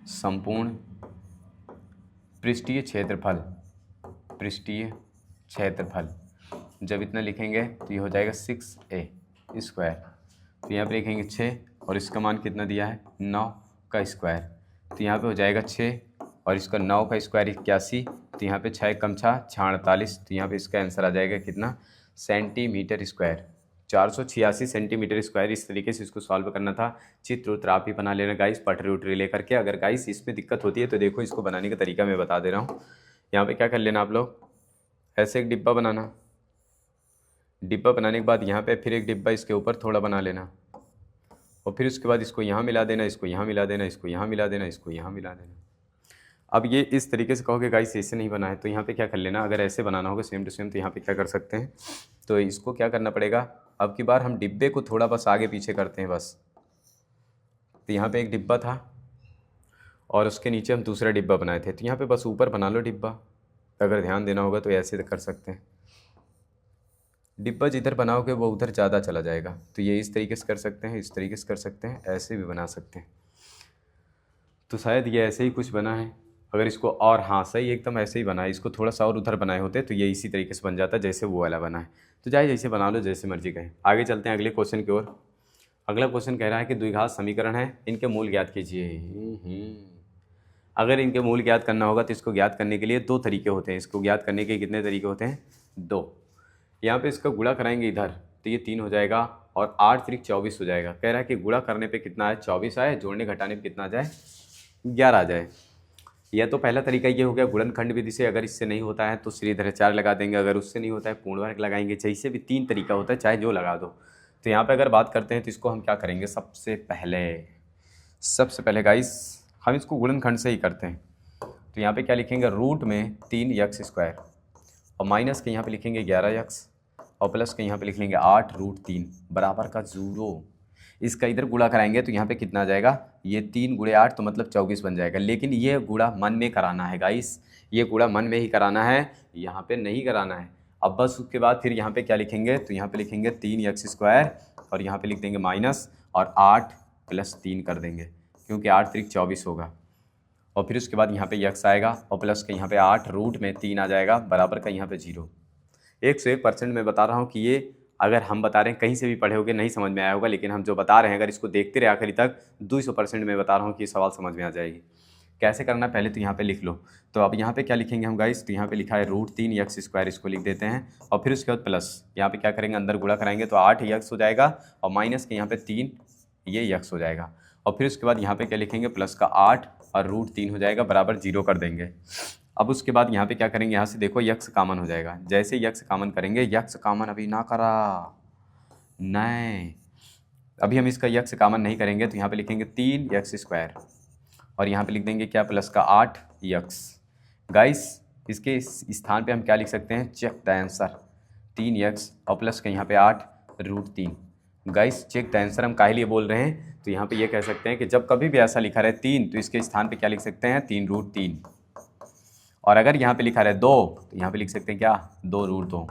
संपूर्ण पृष्ठीय क्षेत्रफल, पृष्ठीय क्षेत्रफल जब इतना लिखेंगे तो ये हो जाएगा 6a²। तो यहाँ पे लिखेंगे 6 और इसका मान कितना दिया है, 9 का स्क्वायर। तो यहाँ पे हो जाएगा 6 और इसका 9 का स्क्वायर 81। तो यहाँ पे 6 कम 6 48। तो यहाँ पे इसका आंसर आ जाएगा कितना, सेंटीमीटर स्क्वायर, 486 सेंटीमीटर स्क्वायर। इस तरीके से इसको सॉल्व करना था। चित्र उत्र आप ही बना लेना गाइस, पटरी उटरी लेकर के। अगर गाइस इसमें दिक्कत होती है तो देखो इसको बनाने का तरीका मैं बता दे रहा हूँ। यहाँ पे क्या कर लेना आप लोग, ऐसे एक डिब्बा बनाना, डिब्बा बनाने के बाद यहाँ पे फिर एक डिब्बा इसके ऊपर थोड़ा बना लेना और फिर उसके बाद इसको यहाँ मिला देना, इसको यहाँ मिला देना, इसको यहाँ मिला देना, इसको यहाँ मिला देना। अब ये इस तरीके से कहोगे गाइस ऐसे नहीं बना है तो यहाँ पे क्या कर लेना, अगर ऐसे बनाना होगा सेम टू सेम तो यहाँ पे क्या कर सकते हैं, तो इसको क्या करना पड़ेगा, अब की बार हम डिब्बे को थोड़ा बस आगे पीछे करते हैं बस। तो यहाँ पे एक डिब्बा था और उसके नीचे हम दूसरा डिब्बा बनाए थे, तो यहाँ पे बस ऊपर बना लो डिब्बा। अगर ध्यान देना होगा तो ऐसे कर सकते हैं, डिब्बा जिधर बनाओगे वो उधर ज़्यादा चला जाएगा। तो ये इस तरीके से कर सकते हैं, इस तरीके से कर सकते हैं, ऐसे भी बना सकते हैं। तो शायद ये ऐसे ही कुछ बना है। अगर इसको और, हाँ सही एकदम ऐसे ही बना है, इसको थोड़ा सा और उधर बनाए होते तो ये इसी तरीके से बन जाता जैसे वो वाला बना है। तो चाहे जैसे बना लो, जैसे मर्जी कहें। आगे चलते हैं अगले क्वेश्चन की ओर। अगला क्वेश्चन कह रहा है कि द्विघात समीकरण है, इनके मूल ज्ञात कीजिए। अगर इनके मूल ज्ञात करना होगा तो इसको ज्ञात करने के लिए दो तरीके होते हैं। इसको ज्ञात करने के कितने तरीके होते हैं, 2। यहाँ पे इसका गुणा कराएंगे इधर तो ये 3 हो जाएगा और 8 3 24 हो जाएगा। कह रहा है कि गुणा करने पे कितना आए, 24 आए, जोड़ने घटाने पे कितना आ जाए, 11 आ जाए। यह तो पहला तरीका ये हो गया गुणनखंड विधि से। अगर इससे नहीं होता है तो श्रीधराचार्य लगा देंगे, अगर उससे नहीं होता है पूर्ण वर्ग लगाएंगे। जैसे भी 3 तरीका होता है, चाहे जो लगा दो। तो यहाँ पे अगर बात करते हैं तो इसको हम क्या करेंगे, सबसे पहले गाइस हम इसको गुणनखंड से ही करते हैं। तो यहाँ पे क्या लिखेंगे, रूट में 3x² और माइनस के यहाँ पे लिखेंगे 11x और प्लस के यहाँ पे लिख लेंगे 8√3 बराबर का 0। इसका इधर गुणा कराएंगे तो यहाँ पे कितना आ जाएगा, ये 3 × 8 तो मतलब 24 बन जाएगा। लेकिन ये गुणा मन में कराना है गाइस, ये गुणा मन में ही कराना है, यहाँ पे नहीं कराना है। अब बस उसके बाद फिर यहाँ पे क्या लिखेंगे, तो यहाँ पे लिखेंगे 3x² और यहाँ पे लिख देंगे माइनस और 8 + 3 कर देंगे, क्योंकि 8 × 24 होगा। और फिर उसके बाद यहाँ पे x आएगा और प्लस के यहाँ पे 8 √3 आ जाएगा, बराबर का यहाँ पे 0। 101% मैं बता रहा हूँ कि ये अगर हम बता रहे हैं कहीं से भी पढ़े होगे नहीं समझ में आया होगा, लेकिन हम जो बता रहे हैं अगर इसको देखते रहे आखिरी तक 200% मैं बता रहा हूँ कि ये सवाल समझ में आ जाएगी। कैसे करना पहले तो यहाँ पे लिख लो। तो अब यहाँ पे क्या लिखेंगे हम गाइस, तो यहाँ पे लिखा है √3x², इसको लिख देते हैं और फिर उसके बाद प्लस यहाँ पे क्या करेंगे, अंदर गुणा कराएंगे तो 8x हो जाएगा और माइनस के यहाँ पे 3 ये x हो जाएगा। और फिर उसके बाद यहाँ पे क्या लिखेंगे, प्लस का 8 और √3 हो जाएगा, बराबर 0 कर देंगे। अब उसके बाद यहाँ पे क्या करेंगे, यहाँ से देखो x कॉमन हो जाएगा। जैसे x कॉमन करेंगे, x कॉमन अभी ना करा, नहीं अभी हम इसका x कॉमन नहीं करेंगे, तो यहाँ पे लिखेंगे 3x² और यहाँ पे लिख देंगे क्या, प्लस का 8x। गाइस इसके स्थान पे हम क्या लिख सकते हैं, चेक द आंसर 3x और प्लस का यहाँ पे 8 √3। गाइस चेक द आंसर हम काहे लिए बोल रहे हैं, तो यहाँ पे ये कह सकते हैं कि जब कभी भी ऐसा लिखा रहे 3 तो इसके स्थान पे क्या लिख सकते हैं, 3 √3। और अगर यहाँ पे लिखा रहे 2 तो यहाँ पे लिख सकते हैं क्या, 2 √2।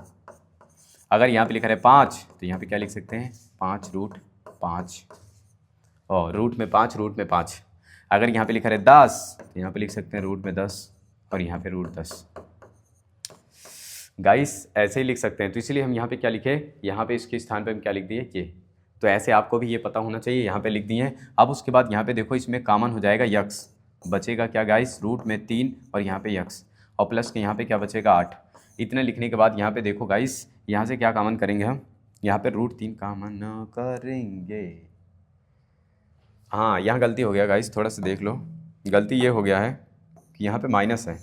अगर यहाँ पे लिखा रहे 5 तो यहाँ पे क्या लिख सकते हैं, 5 √5 और रूट में 5 अगर यहाँ पे लिखा रहे 10 तो यहाँ पे लिख सकते हैं रूट में 10 और यहाँ पे √10। गाइस ऐसे ही लिख सकते हैं, तो इसलिए हम यहाँ पे क्या लिखे, यहाँ पे इसके स्थान पे हम क्या लिख दिए ये। तो ऐसे आपको भी ये पता होना चाहिए, यहाँ पे लिख दिए हैं। अब उसके बाद यहाँ पे देखो इसमें कॉमन हो जाएगा x, बचेगा क्या गाइस, √3 और यहाँ पे x और प्लस के यहाँ पे क्या बचेगा 8। इतने लिखने के बाद यहाँ पे देखो गाइस, यहाँ से क्या कॉमन करेंगे हम, यहाँ पे √3 कॉमन करेंगे। हाँ यहाँ गलती हो गया गाइस, थोड़ा सा देख लो, गलती ये हो गया है कि यहाँ पे माइनस है,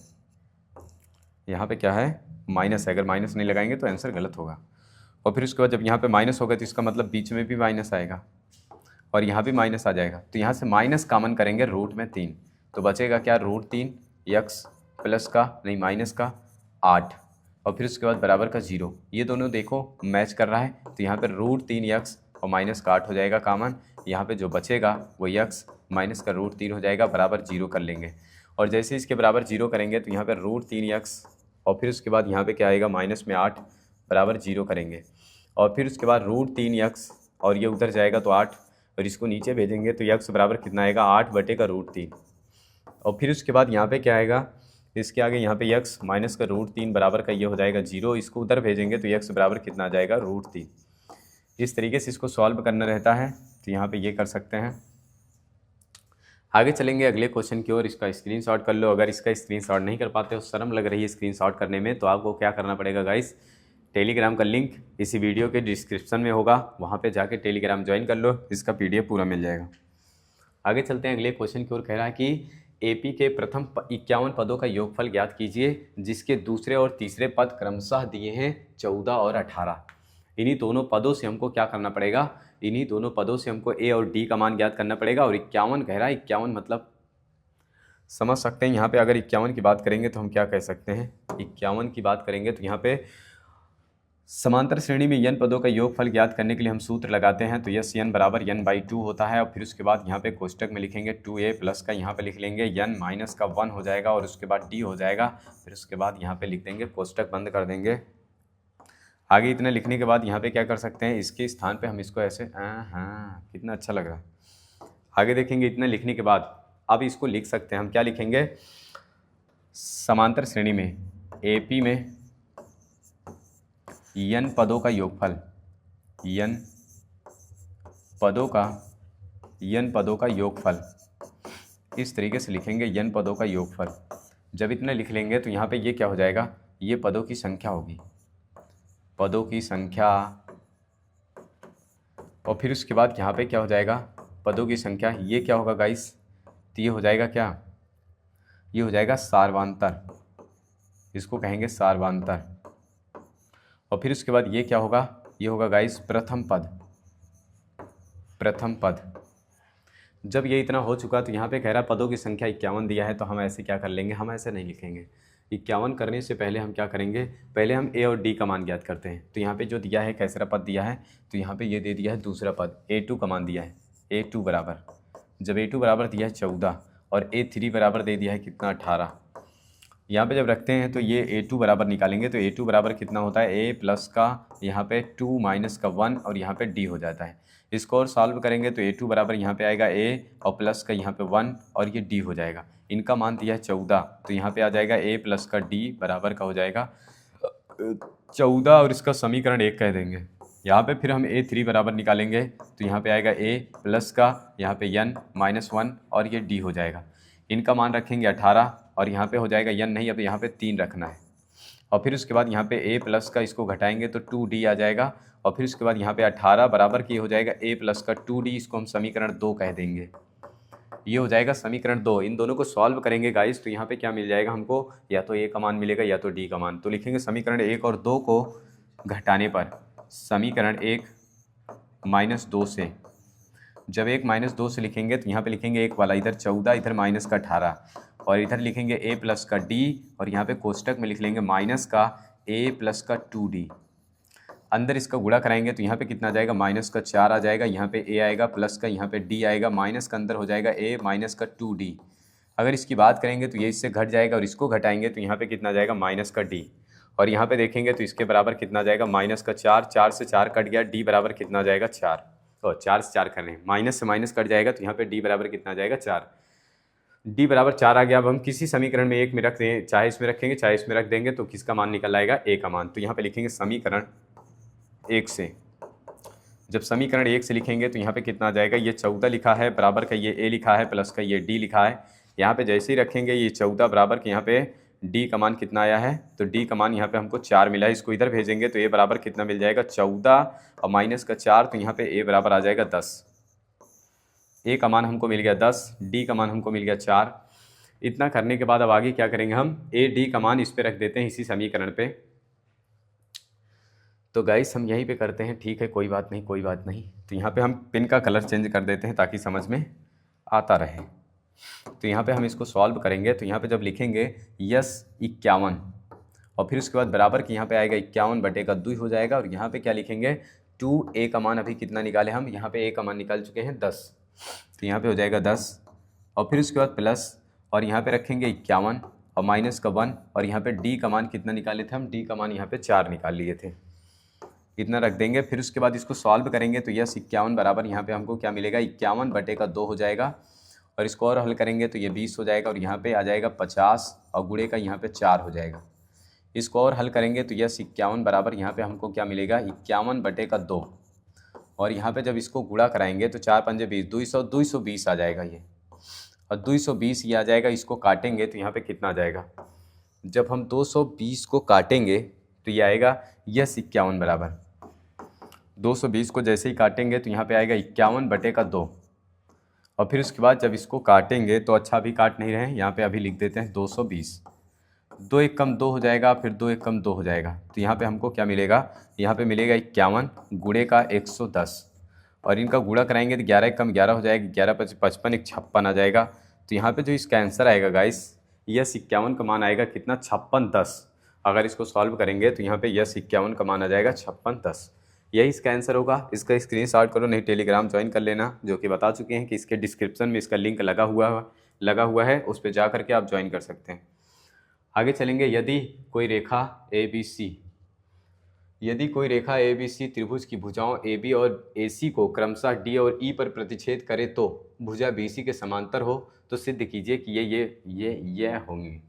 यहाँ पे क्या है, माइनस है। अगर माइनस नहीं लगाएंगे तो आंसर गलत होगा। और फिर उसके बाद जब यहाँ पे माइनस होगा तो इसका मतलब बीच में भी माइनस आएगा और यहाँ भी माइनस आ जाएगा। तो यहाँ से माइनस कॉमन करेंगे √3, तो बचेगा क्या, √3x प्लस का नहीं माइनस का 8 और फिर उसके बाद बराबर का 0। ये दोनों देखो मैच कर रहा है, तो यहाँ पे √3x और माइनस का 8 हो जाएगा कॉमन। यहाँ पे जो बचेगा वो x माइनस का √3 हो जाएगा, बराबर 0 कर लेंगे। और जैसे इसके बराबर 0 करेंगे तो यहाँ पे √3x और फिर उसके बाद यहाँ पे क्या आएगा, माइनस में 8 बराबर 0 करेंगे और फिर उसके बाद √3x और ये उधर जाएगा तो 8 और इसको नीचे भेजेंगे तो x बराबर कितना आएगा, 8/√3। और फिर उसके बाद यहाँ पे क्या आएगा, इसके आगे यहाँ पे x माइनस का √3 बराबर का ये हो जाएगा 0, इसको उधर भेजेंगे तो x बराबर कितना आ जाएगा, √3। इस तरीके से इसको सॉल्व करना रहता है, तो यहाँ पे ये कर सकते हैं। आगे चलेंगे अगले क्वेश्चन की ओर। इसका स्क्रीनशॉट कर लो। अगर इसका स्क्रीनशॉट नहीं कर पाते हो, शर्म लग रही है स्क्रीनशॉट करने में, तो आपको क्या करना पड़ेगा गाइस, टेलीग्राम का लिंक इसी वीडियो के डिस्क्रिप्शन में होगा, वहाँ पे जाके टेलीग्राम ज्वाइन कर लो, इसका PDF पूरा मिल जाएगा। आगे चलते हैं अगले क्वेश्चन की ओर। कह रहा है कि AP के प्रथम 51 पदों का योगफल ज्ञात कीजिए, जिसके दूसरे और तीसरे पद क्रमशः दिए हैं 14 और 18। इन्हीं दोनों पदों से हमको क्या करना पड़ेगा, इन्हीं दोनों पदों से हमको A और D का मान ज्ञात करना पड़ेगा। और 51 कह रहा है, 51 मतलब समझ सकते हैं यहाँ पे अगर 51 की बात करेंगे तो हम क्या कह सकते हैं, 51 की बात करेंगे तो यहाँ पे समांतर श्रेणी में n पदों का योगफल ज्ञात करने के लिए हम सूत्र लगाते हैं। तो यस n बराबर n/2 होता है। और फिर उसके बाद यहाँ पे कोष्टक में लिखेंगे 2a प्लस का यहाँ पे लिख लेंगे n माइनस का 1 हो जाएगा और उसके बाद d हो जाएगा। फिर उसके बाद यहाँ पे लिख देंगे, कोष्टक बंद कर देंगे। आगे इतना लिखने के बाद यहाँ पे क्या कर सकते हैं, इसके स्थान पे हम इसको ऐसे, हाँ कितना अच्छा लग रहा है। आगे देखेंगे इतना लिखने के बाद अब इसको लिख सकते हैं, हम क्या लिखेंगे, समांतर श्रेणी में AP में n पदों का योगफल, n पदों का योगफल, इस तरीके से लिखेंगे n पदों का योगफल। जब इतना लिख लेंगे तो यहाँ पे ये क्या हो जाएगा, ये पदों की संख्या होगी, पदों की संख्या। और फिर उसके बाद यहाँ पे क्या हो जाएगा, पदों की संख्या, ये क्या होगा गाइस, तो ये हो जाएगा क्या, ये हो जाएगा सार्वांतर, इसको कहेंगे सार्वांतर। और फिर उसके बाद ये क्या होगा, ये होगा गाइस प्रथम पद। जब ये इतना हो चुका तो यहाँ पे कह रहा है पदों की संख्या 51 दिया है, तो हम ऐसे क्या कर लेंगे, हम ऐसे नहीं लिखेंगे। 51 करने से पहले हम क्या करेंगे, पहले हम A और D का मान ज्ञात करते हैं। तो यहाँ पे जो दिया है कैसरा पद दिया है, तो यहाँ पे ये दे दिया है दूसरा पद, A2 का मान दिया है। A2 बराबर, जब A2 बराबर दिया है 14 और A3 बराबर दे दिया है कितना, 18। यहाँ पे जब रखते हैं तो ये a2 बराबर निकालेंगे तो a2 बराबर कितना होता है, a प्लस का यहाँ पे 2 माइनस का 1 और यहाँ पे d हो जाता है। इसको और सॉल्व करेंगे तो a2 बराबर यहाँ पे आएगा a और प्लस का यहाँ पे 1 और ये d हो जाएगा। इनका मान दिया है 14, तो यहाँ पे आ जाएगा a प्लस का d बराबर का हो जाएगा 14 और इसका समीकरण 1 कह देंगे। यहाँ पे फिर हम a3 बराबर निकालेंगे तो यहाँ पे आएगा a प्लस का यहाँ पे n माइनस 1 और ये d हो जाएगा। इनका मान रखेंगे 18 और यहाँ पे हो जाएगा n नहीं, अब यहाँ पे 3 रखना है। और फिर उसके बाद यहाँ पे a प्लस का इसको घटाएंगे तो 2d आ जाएगा। और फिर उसके बाद यहाँ पे 18 बराबर की हो जाएगा a प्लस का 2d, इसको हम समीकरण 2 कह देंगे। ये हो जाएगा समीकरण 2। इन दोनों को सॉल्व करेंगे गाइस तो यहाँ पे क्या मिल जाएगा हमको, या तो a का मान मिलेगा या तो d का मान। तो लिखेंगे समीकरण 1 और 2 को घटाने पर समीकरण 1 माइनस 2 से, जब 1 माइनस 2 से लिखेंगे तो यहाँ पे लिखेंगे 1 वाला, इधर 14 इधर माइनस का 18 और इधर लिखेंगे a प्लस का d और यहाँ पे कोष्टक में लिख लेंगे माइनस का a प्लस का 2d। अंदर इसका गुणा कराएंगे तो यहाँ पे कितना आ जाएगा, माइनस का 4 आ जाएगा, यहाँ पे a आएगा प्लस का यहाँ पे d आएगा, माइनस का अंदर हो जाएगा a माइनस का 2d। अगर इसकी बात करेंगे तो ये इससे घट जाएगा और इसको घटाएंगे तो यहाँ पे कितना आ जाएगा, माइनस का d। और यहाँ पे देखेंगे तो इसके बराबर कितना आ जाएगा, माइनस का 4, 4 से 4 कट गया, d बराबर कितना आ जाएगा 4। तो 4 से 4 कर रहे हैं, माइनस से माइनस कट जाएगा तो यहाँ पे d बराबर कितना आ जाएगा 4। d बराबर 4 आ गया। अब हम किसी समीकरण में एक में रख दें, चाहे इसमें रखेंगे चाहे इसमें रख देंगे तो किसका मान निकल आएगा, a का मान। तो यहाँ पे लिखेंगे समीकरण 1 से, जब समीकरण 1 से लिखेंगे तो यहाँ पे कितना आ जाएगा, ये 14 लिखा है बराबर का ये a लिखा है प्लस का ये d लिखा है। यहाँ पे जैसे ही रखेंगे ये 14 बराबर के यहाँ पे d का मान कितना आया है, तो d का मान यहाँ पे हमको 4 मिला है। इसको इधर भेजेंगे तो a बराबर कितना मिल जाएगा 14 और माइनस का 4, तो यहाँ पे a बराबर आ जाएगा 10। a का मान हमको मिल गया 10, d का मान हमको मिल गया 4। इतना करने के बाद अब आगे क्या करेंगे, हम a d का मान इस पे रख देते हैं इसी समीकरण पे। तो गाइस हम यहीं पे करते हैं, ठीक है कोई बात नहीं कोई बात नहीं। तो यहाँ पे हम पेन का कलर चेंज कर देते हैं ताकि समझ में आता रहे। तो यहाँ पे हम इसको सॉल्व करेंगे तो यहाँ पे जब लिखेंगे यस 51 और फिर उसके बाद बराबर कि यहाँ पे आएगा 51 बटे का 2 हो जाएगा। और यहाँ पे क्या लिखेंगे 2a का मान अभी कितना निकाले हम, यहाँ पे a का मान निकाल चुके हैं 10, तो यहाँ पे हो जाएगा 10। और फिर उसके बाद प्लस और यहाँ पे रखेंगे 51 और माइनस का 1 और यहाँ पे d का मान कितना निकाले थे हम, d का मान यहाँ पे 4 निकाल लिए थे, इतना रख देंगे। फिर उसके बाद इसको सॉल्व करेंगे तो यस 51 बराबर यहाँ पे हमको क्या मिलेगा, 51 बटे का 2 हो जाएगा। और इसको और हल करेंगे तो ये 20 हो जाएगा और यहाँ पे आ जाएगा 50 और गुणे का यहाँ पे 4 हो जाएगा। इसको और हल करेंगे तो यस 51 बराबर यहाँ पे हमको क्या मिलेगा, 51 बटे का 2 और यहाँ पे जब इसको गुणा कराएंगे तो 4 पंजे 20, 220 आ जाएगा ये, और 220 ये आ जाएगा। इसको काटेंगे तो यहाँ पे कितना आ जाएगा, जब हम 220 को काटेंगे तो ये आएगा यस 51 बराबर 220 को जैसे ही काटेंगे तो यहाँ पे आएगा 51 बटे का 2। और फिर उसके बाद जब इसको काटेंगे तो अच्छा अभी काट नहीं रहे हैं, यहाँ पे अभी लिख देते हैं 220, 2 एक कम 2 हो जाएगा, फिर 2 एक कम 2 हो जाएगा। तो यहाँ पे हमको क्या मिलेगा, यहाँ पे मिलेगा 51 गुणे का 110 और इनका गुणा कराएंगे तो 11 एक कम 11 हो जाएगा, 11 × 5 = 55, एक 56 आ जाएगा। तो यहाँ पे जो इसका आंसर आएगा गाइस, यस 51 का मान आएगा कितना, 5610। अगर इसको सॉल्व करेंगे तो यहाँ पे यस 51 का मान आ जाएगा 5610। यही इसका आंसर होगा। इसका स्क्रीनशॉट करो, नहीं टेलीग्राम ज्वाइन कर लेना, जो कि बता चुके हैं कि इसके डिस्क्रिप्शन में इसका लिंक लगा हुआ है, उस पर जा करके आप ज्वाइन कर सकते हैं। आगे चलेंगे, यदि कोई रेखा ए बी सी त्रिभुज की भुजाओं ए बी और ए सी को क्रमशः डी और ई पर प्रतिच्छेद करे तो भुजा बी सी के समांतर हो, तो सिद्ध कीजिए कि ये होंगी।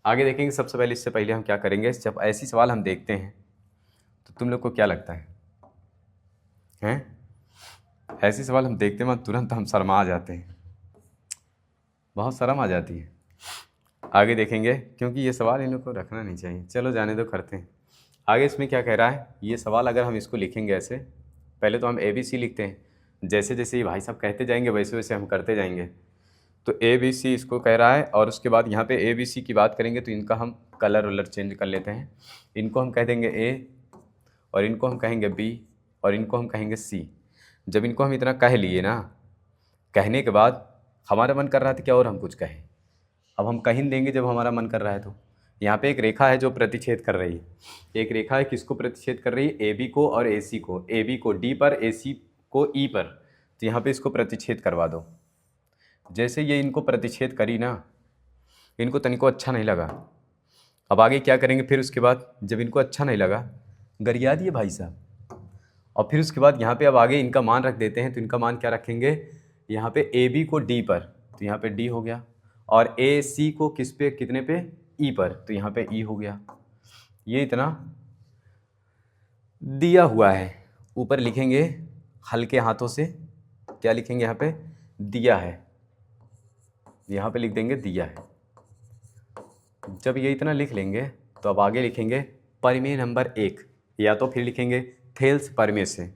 आगे देखेंगे। सबसे पहले, इससे पहले हम क्या करेंगे, जब ऐसी सवाल हम देखते हैं तो तुम लोग को क्या लगता है ऐसी सवाल हम देखते हैं तुरंत हम शर्मा जाते हैं, बहुत शर्म आ जाती है। आगे देखेंगे, क्योंकि ये सवाल इन लोग को रखना नहीं चाहिए, चलो जाने दो, करते हैं आगे। इसमें क्या कह रहा है ये सवाल, अगर हम इसको लिखेंगे ऐसे, पहले तो हम ए बी सी लिखते हैं, जैसे जैसे ये भाई साहब कहते जाएंगे वैसे वैसे हम करते जाएंगे। तो ए बी सी इसको कह रहा है, और उसके बाद यहाँ पे ए बी सी की बात करेंगे तो इनका हम कलर वलर चेंज कर लेते हैं। इनको हम कह देंगे ए और इनको हम कहेंगे बी और इनको हम कहेंगे सी। जब इनको हम इतना कह लिए ना, कहने के बाद हमारा मन कर रहा था क्या और हम कुछ कहें, अब हम कहीं देंगे जब हमारा मन कर रहा है। तो यहाँ पे एक रेखा है जो प्रतिच्छेद कर रही है, एक रेखा है किसको प्रतिच्छेद कर रही है, ए बी को और ए सी को, ए बी को डी पर, ए सी को ई पर। तो यहाँ पे इसको प्रतिच्छेद करवा दो। जैसे ये इनको प्रतिच्छेद करी ना, इनको तनिको अच्छा नहीं लगा, अब आगे क्या करेंगे, फिर उसके बाद जब इनको अच्छा नहीं लगा, गरिया दिए भाई साहब, और फिर उसके बाद यहाँ पे अब आगे इनका मान रख देते हैं। तो इनका मान क्या रखेंगे, यहाँ पे ए बी को डी पर, तो यहाँ पे डी हो गया, और ए सी को किस पे, कितने पे, ई पर, तो यहाँ पे ई हो गया। ये इतना दिया हुआ है, ऊपर लिखेंगे हल्के हाथों से, क्या लिखेंगे यहाँ पे, दिया है, यहाँ पे लिख देंगे दिया है। जब ये इतना लिख लेंगे तो अब आगे लिखेंगे परिमेय नंबर 1, या तो फिर लिखेंगे थेल्स परिमेय से,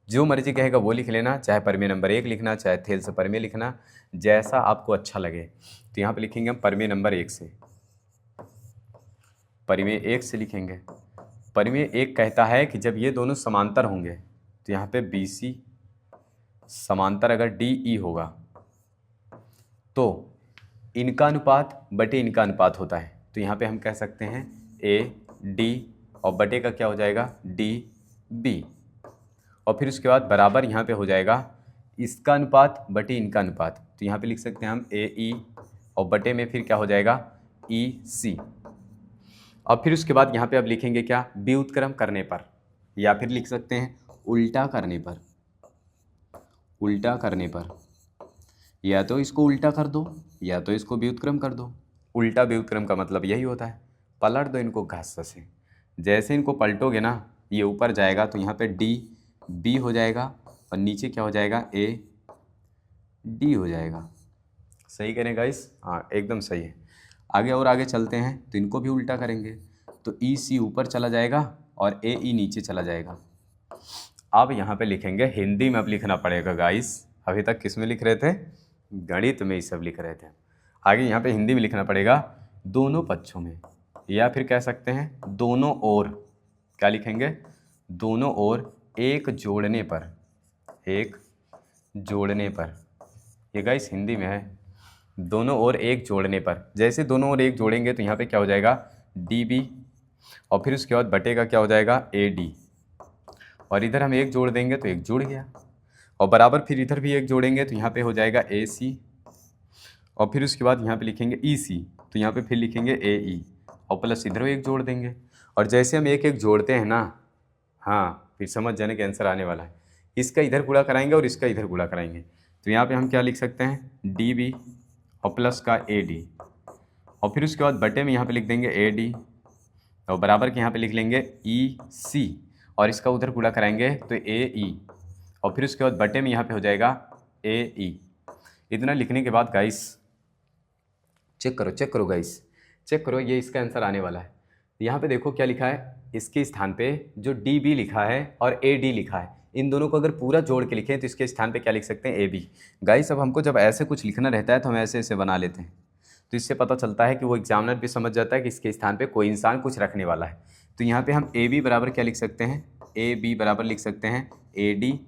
जो मर्जी कहेगा वो लिख लेना, चाहे परिमेय नंबर 1 लिखना, चाहे थेल्स परिमेय लिखना, जैसा आपको अच्छा लगे। तो यहाँ पे लिखेंगे हम परिमेय नंबर 1 से, परिमेय 1 से लिखेंगे। परिमेय 1 कहता है कि जब ये दोनों समांतर होंगे, तो यहाँ पे बी सी समांतर अगर डी ई होगा तो इनका अनुपात बटे इनका अनुपात होता है। तो यहाँ पे हम कह सकते हैं ए डी और बटे का क्या हो जाएगा, डी बी, और फिर उसके बाद बराबर यहाँ पे हो जाएगा इसका अनुपात बटे इनका अनुपात। तो यहाँ पे लिख सकते हैं हम ए ई, और बटे में फिर क्या हो जाएगा, ई सी। और फिर उसके बाद यहाँ पे अब लिखेंगे क्या, व्युत्क्रम करने पर, या फिर लिख सकते हैं उल्टा करने पर, उल्टा करने पर, या तो इसको उल्टा कर दो या तो इसको व्युत्क्रम कर दो। उल्टा व्युत्क्रम का मतलब यही होता है, पलट दो इनको घास से। जैसे इनको पलटोगे ना, ये ऊपर जाएगा तो यहाँ पे डी बी हो जाएगा, और नीचे क्या हो जाएगा, ए डी हो जाएगा। सही करें गाइस, हाँ एकदम सही है। आगे और आगे चलते हैं तो इनको भी उल्टा करेंगे, तो ई सी ऊपर चला जाएगा और ए ई नीचे चला जाएगा। अब यहाँ पे लिखेंगे, हिंदी में अब लिखना पड़ेगा गाइस, अभी तक किस में लिख रहे थे, गणित में ही सब लिख रहे थे। आगे यहाँ पे हिंदी में लिखना पड़ेगा दोनों पक्षों में, या फिर कह सकते हैं दोनों ओर। क्या लिखेंगे, दोनों ओर एक जोड़ने पर, एक जोड़ने पर। ये गाइस हिंदी में है, दोनों ओर एक जोड़ने पर। जैसे दोनों ओर एक जोड़ेंगे तो यहाँ पे क्या हो जाएगा, डी बी, और फिर उसके बाद बटे का क्या हो जाएगा, ए डी, और इधर हम एक जोड़ देंगे तो एक जुड़ गया, और बराबर फिर इधर भी एक जोड़ेंगे तो यहाँ पे हो जाएगा ए सी, और फिर उसके बाद यहाँ पे लिखेंगे ई सी, तो यहाँ पे फिर लिखेंगे ए ई, और प्लस इधर एक जोड़ देंगे। और जैसे हम एक एक जोड़ते हैं ना, हाँ फिर समझ जाने के आंसर आने वाला है। इसका इधर गुणा कराएंगे और इसका इधर गुणा कराएंगे, तो यहाँ पे हम क्या लिख सकते हैं, डी बी और प्लस का ए डी, और फिर उसके बाद बटे में यहाँ पे लिख देंगे ए डी, और बराबर के यहाँ पे लिख लेंगे ई सी, और इसका उधर गुणा कराएंगे तो ए ई, और फिर उसके बाद बटे में यहाँ पे हो जाएगा ए ई। इतना लिखने के बाद गाइस चेक करो गाइस, चेक करो, ये इसका आंसर आने वाला है। यहाँ पे देखो क्या लिखा है, इसके स्थान पे जो डी बी लिखा है और ए डी लिखा है, इन दोनों को अगर पूरा जोड़ के लिखें तो इसके स्थान पे क्या लिख सकते हैं, ए बी। गाइस अब हमको जब ऐसे कुछ लिखना रहता है तो हम ऐसे ऐसे बना लेते हैं, तो इससे पता चलता है कि वो एग्जामिनर भी समझ जाता है कि इसके स्थान पे कोई इंसान कुछ रखने वाला है। तो यहाँ पे हम ए बी बराबर क्या लिख सकते हैं, ए बी बराबर लिख सकते हैं ए डी,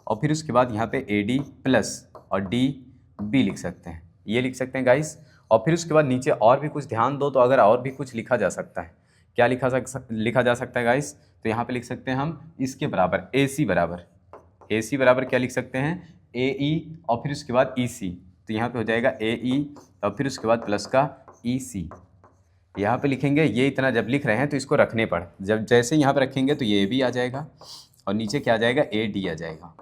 और फिर उसके बाद यहाँ पे ए डी प्लस और डी बी लिख सकते हैं, ये लिख सकते हैं गाइस। और फिर उसके बाद नीचे और भी कुछ ध्यान दो, तो अगर और भी कुछ लिखा जा सकता है, क्या लिखा जा सकता है गाइस, तो यहाँ पे लिख सकते हैं हम इसके बराबर ए सी बराबर क्या लिख सकते हैं, ए ई, और फिर उसके बाद ई सी, तो यहाँ पे हो जाएगा ए ई और फिर उसके बाद प्लस का ई सी। यहाँ पे लिखेंगे, ये इतना जब लिख रहे हैं तो इसको रखने पर, जब जैसे यहाँ पे रखेंगे तो ये भी आ जाएगा और नीचे क्या आ जाएगा, ए डी आ जाएगा,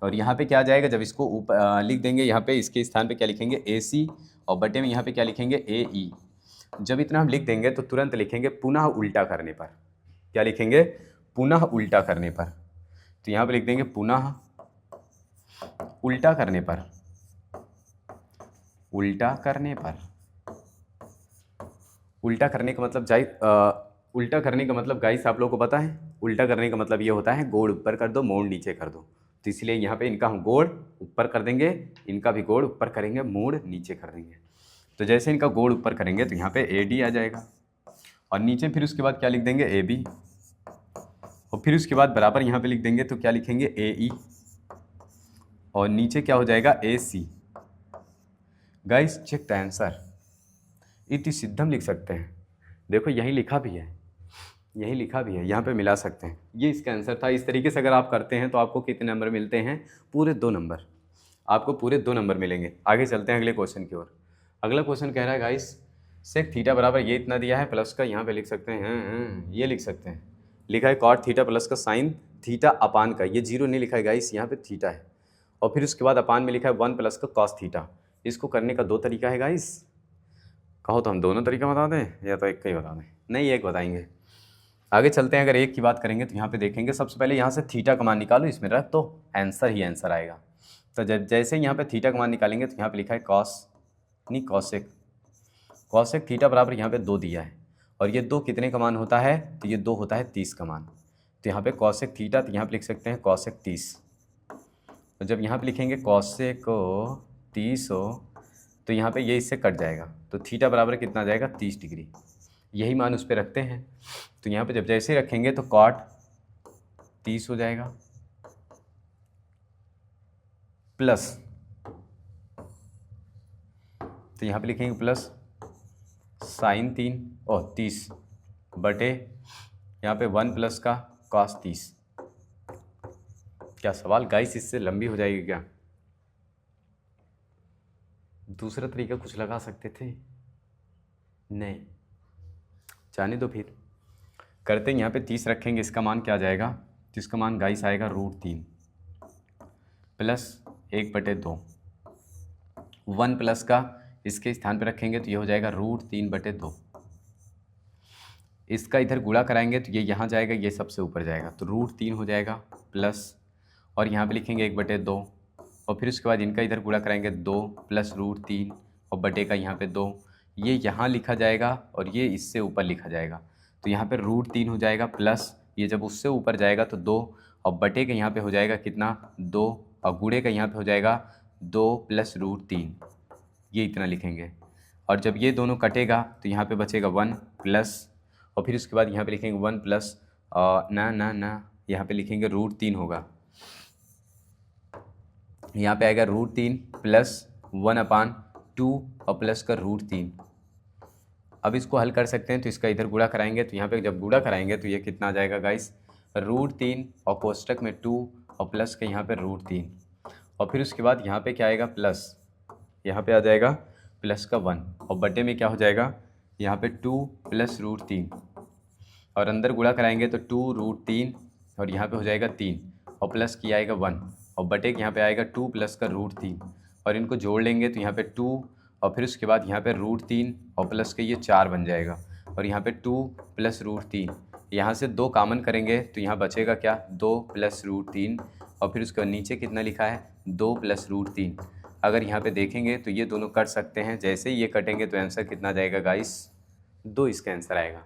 और यहाँ पे क्या आ जाएगा, जब इसको ऊपर लिख देंगे यहाँ पे इसके स्थान पे क्या लिखेंगे, ए सी, और बटे में यहाँ पे क्या लिखेंगे, ए ई। जब इतना हम लिख देंगे तो तुरंत लिखेंगे पुनः उल्टा करने पर, क्या लिखेंगे, पुनः उल्टा करने पर। तो यहाँ पे लिख देंगे पुनः उल्टा करने पर, उल्टा करने पर। उल्टा करने का मतलब उल्टा करने का मतलब गाइस आप लोगों को पता है, उल्टा करने का मतलब ये होता है गोड़ ऊपर कर दो मोड़ नीचे कर दो। तो इसलिए यहाँ पे इनका हम गोड़ ऊपर कर देंगे, इनका भी गोड़ ऊपर करेंगे, मोड़ नीचे कर देंगे। तो जैसे इनका गोड़ ऊपर करेंगे तो यहाँ पे ए डी आ जाएगा, और नीचे फिर उसके बाद क्या लिख देंगे, ए बी, और फिर उसके बाद बराबर यहाँ पे लिख देंगे तो क्या लिखेंगे, ए ई, और नीचे क्या हो जाएगा, ए सी। गाइस चेक द आंसर, इति सिद्धम लिख सकते हैं, देखो यही लिखा भी है, यही लिखा भी है, यहाँ पे मिला सकते हैं, ये इसका आंसर था। इस तरीके से अगर आप करते हैं तो आपको कितने नंबर मिलते हैं, पूरे 2 नंबर, आपको पूरे 2 नंबर मिलेंगे। आगे चलते हैं अगले क्वेश्चन की ओर। अगला क्वेश्चन कह रहा है गाइस, सेक थीटा बराबर ये इतना दिया है प्लस का, यहाँ पे लिख सकते हैं ये लिख सकते हैं, लिखा है कॉट थीटा प्लस का साइन थीटा अपान का, ये जीरो नहीं लिखा है गाइस, यहाँ पे थीटा है, और फिर उसके बाद अपान में लिखा है 1 प्लस का कॉस थीटा। इसको करने का दो तरीका है गाइस, कहो तो हम दोनों तरीका बता दें या तो एक का ही बता दें? नहीं, एक बताएंगे। आगे चलते हैं, अगर एक की बात करेंगे तो यहाँ पे देखेंगे सबसे पहले यहाँ से थीटा का मान निकालो, इसमें रख तो आंसर ही आंसर आएगा। तो जब जैसे यहाँ पे थीटा का मान निकालेंगे तो यहाँ पे लिखा है कॉसेक थीटा बराबर यहाँ पे 2 दिया है, और ये 2 कितने का मान होता है? तो ये 2 होता है 30 का मान। तो यहाँ पे कॉसेक थीटा, तो यहाँ पे लिख सकते हैं कॉसेक 30। तो जब यहाँ पे लिखेंगे कॉसेक 30 हो तो यहाँ पे ये इससे कट जाएगा, तो थीटा बराबर कितना आ जाएगा? 30 डिग्री। यही मान उस पर रखते हैं, तो यहाँ पे जब जैसे रखेंगे तो कॉट 30 हो जाएगा प्लस, तो यहाँ पे लिखेंगे प्लस साइन 3 और 30 बटे यहाँ पे 1 प्लस का कॉस 30। क्या सवाल गाइस इससे लंबी हो जाएगी क्या? दूसरा तरीका कुछ लगा सकते थे, नहीं, जाने दो फिर करते हैं। यहाँ पे 30 रखेंगे, इसका मान क्या आ जाएगा? तो इसका मान गाइस आएगा √3 प्लस 1/2। 1 प्लस का इसके स्थान पे रखेंगे तो ये हो जाएगा √3/2। इसका इधर गुणा कराएंगे तो ये यहाँ जाएगा, ये सबसे ऊपर जाएगा, तो √3 हो जाएगा प्लस, और यहाँ पे लिखेंगे 1/2, और फिर उसके बाद इनका इधर गुणा कराएंगे 2 प्लस √3 और बटे का यहाँ पे 2, ये यहाँ लिखा जाएगा और ये इससे ऊपर लिखा जाएगा, तो यहाँ पे √3 हो जाएगा प्लस, ये जब उससे ऊपर जाएगा तो 2, और बटे का यहाँ पे हो जाएगा कितना? 2, और गुणे का यहाँ पे हो जाएगा 2 प्लस √3, ये इतना लिखेंगे, और जब ये दोनों कटेगा तो यहाँ पे बचेगा 1 प्लस, और फिर उसके बाद यहाँ पे लिखेंगे 1 प्लस यहाँ पे लिखेंगे √3 होगा, यहाँ पे आएगा √3 प्लस 1/2 और प्लस का √3। अब इसको हल कर सकते हैं, तो इसका इधर गुणा कराएंगे, तो यहाँ पे जब गुणा कराएंगे तो ये कितना आ जाएगा गाइस? √3 और कोष्टक में 2 और प्लस के यहाँ पे √3, और फिर उसके बाद यहाँ पे क्या आएगा? प्लस, यहाँ पे आ जाएगा प्लस का 1, और बटे में क्या हो जाएगा? यहाँ पे 2 प्लस √3, और अंदर गुणा कराएंगे तो 2 √3, और यहाँ पे हो जाएगा 3, और प्लस की आएगा 1, और बटे के यहाँ पे आएगा 2 प्लस का √3, और इनको जोड़ लेंगे तो यहाँ पे 2, और फिर उसके बाद यहाँ पे √3 और प्लस के ये 4 बन जाएगा, और यहाँ पे 2 प्लस √3, यहाँ से 2 कॉमन करेंगे तो यहाँ बचेगा क्या? 2 प्लस √3, और फिर उसके नीचे कितना लिखा है? 2 प्लस √3। अगर यहाँ पे देखेंगे तो ये दोनों कट सकते हैं, जैसे ही ये कटेंगे तो आंसर कितना जाएगा गाइस? 2 इसका आंसर आएगा।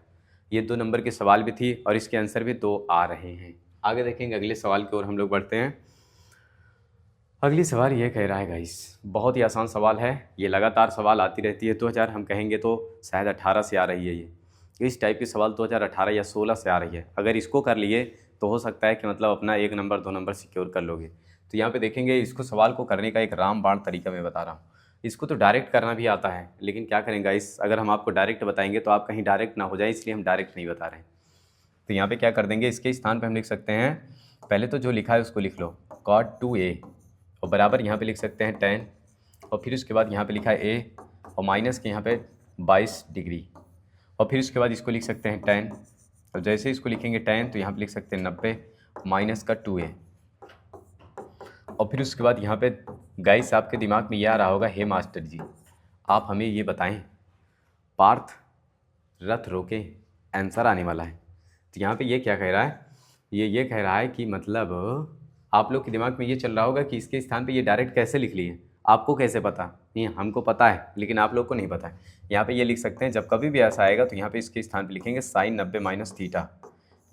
ये 2 नंबर के सवाल भी थी और इसके आंसर भी 2 आ रहे हैं। आगे देखेंगे अगले सवाल की ओर हम लोग बढ़ते हैं। अगली सवाल ये कह रहा है गाइस, बहुत ही आसान सवाल है, ये लगातार सवाल आती रहती है, 2000 हम कहेंगे तो शायद 18 से आ रही है ये, इस टाइप की सवाल 2018 या 16 से आ रही है। अगर इसको कर लिए तो हो सकता है कि मतलब अपना 1 नंबर 2 नंबर सिक्योर कर लोगे। तो यहाँ पे देखेंगे, इसको सवाल को करने का एक रामबाण तरीका मैं बता रहा हूँ। इसको तो डायरेक्ट करना भी आता है, लेकिन क्या करें गाइस, अगर हम आपको डायरेक्ट बताएंगे तो आप कहीं डायरेक्ट ना हो जाए, इसलिए हम डायरेक्ट नहीं बता रहे हैं। तो यहाँ पे क्या कर देंगे, इसके स्थान पे हम लिख सकते हैं, पहले तो जो लिखा है उसको लिख लो, cot 2a, और बराबर यहाँ पे लिख सकते हैं tan, और फिर उसके बाद यहाँ पे लिखा है a, और माइनस के यहाँ पे 22 डिग्री, और फिर उसके बाद इसको लिख सकते हैं tan, और जैसे इसको लिखेंगे tan तो यहाँ पे लिख सकते हैं 90 माइनस का 2a, और फिर उसके बाद यहाँ पे गाइस आपके दिमाग में ये आ रहा होगा, हे मास्टर जी आप हमें ये बताएं, पार्थ रथ रोके आंसर आने वाला है। तो यहाँ पे ये क्या कह रहा है, ये कह रहा है कि मतलब आप लोग के दिमाग में ये चल रहा होगा कि इसके स्थान पे ये डायरेक्ट कैसे लिख लिए, आपको कैसे पता? नहीं, हमको पता है लेकिन आप लोग को नहीं पता है। यहाँ पे ये लिख सकते हैं, जब कभी भी ऐसा आएगा तो यहाँ पे इसके स्थान पे लिखेंगे sin 90 माइनस थीटा।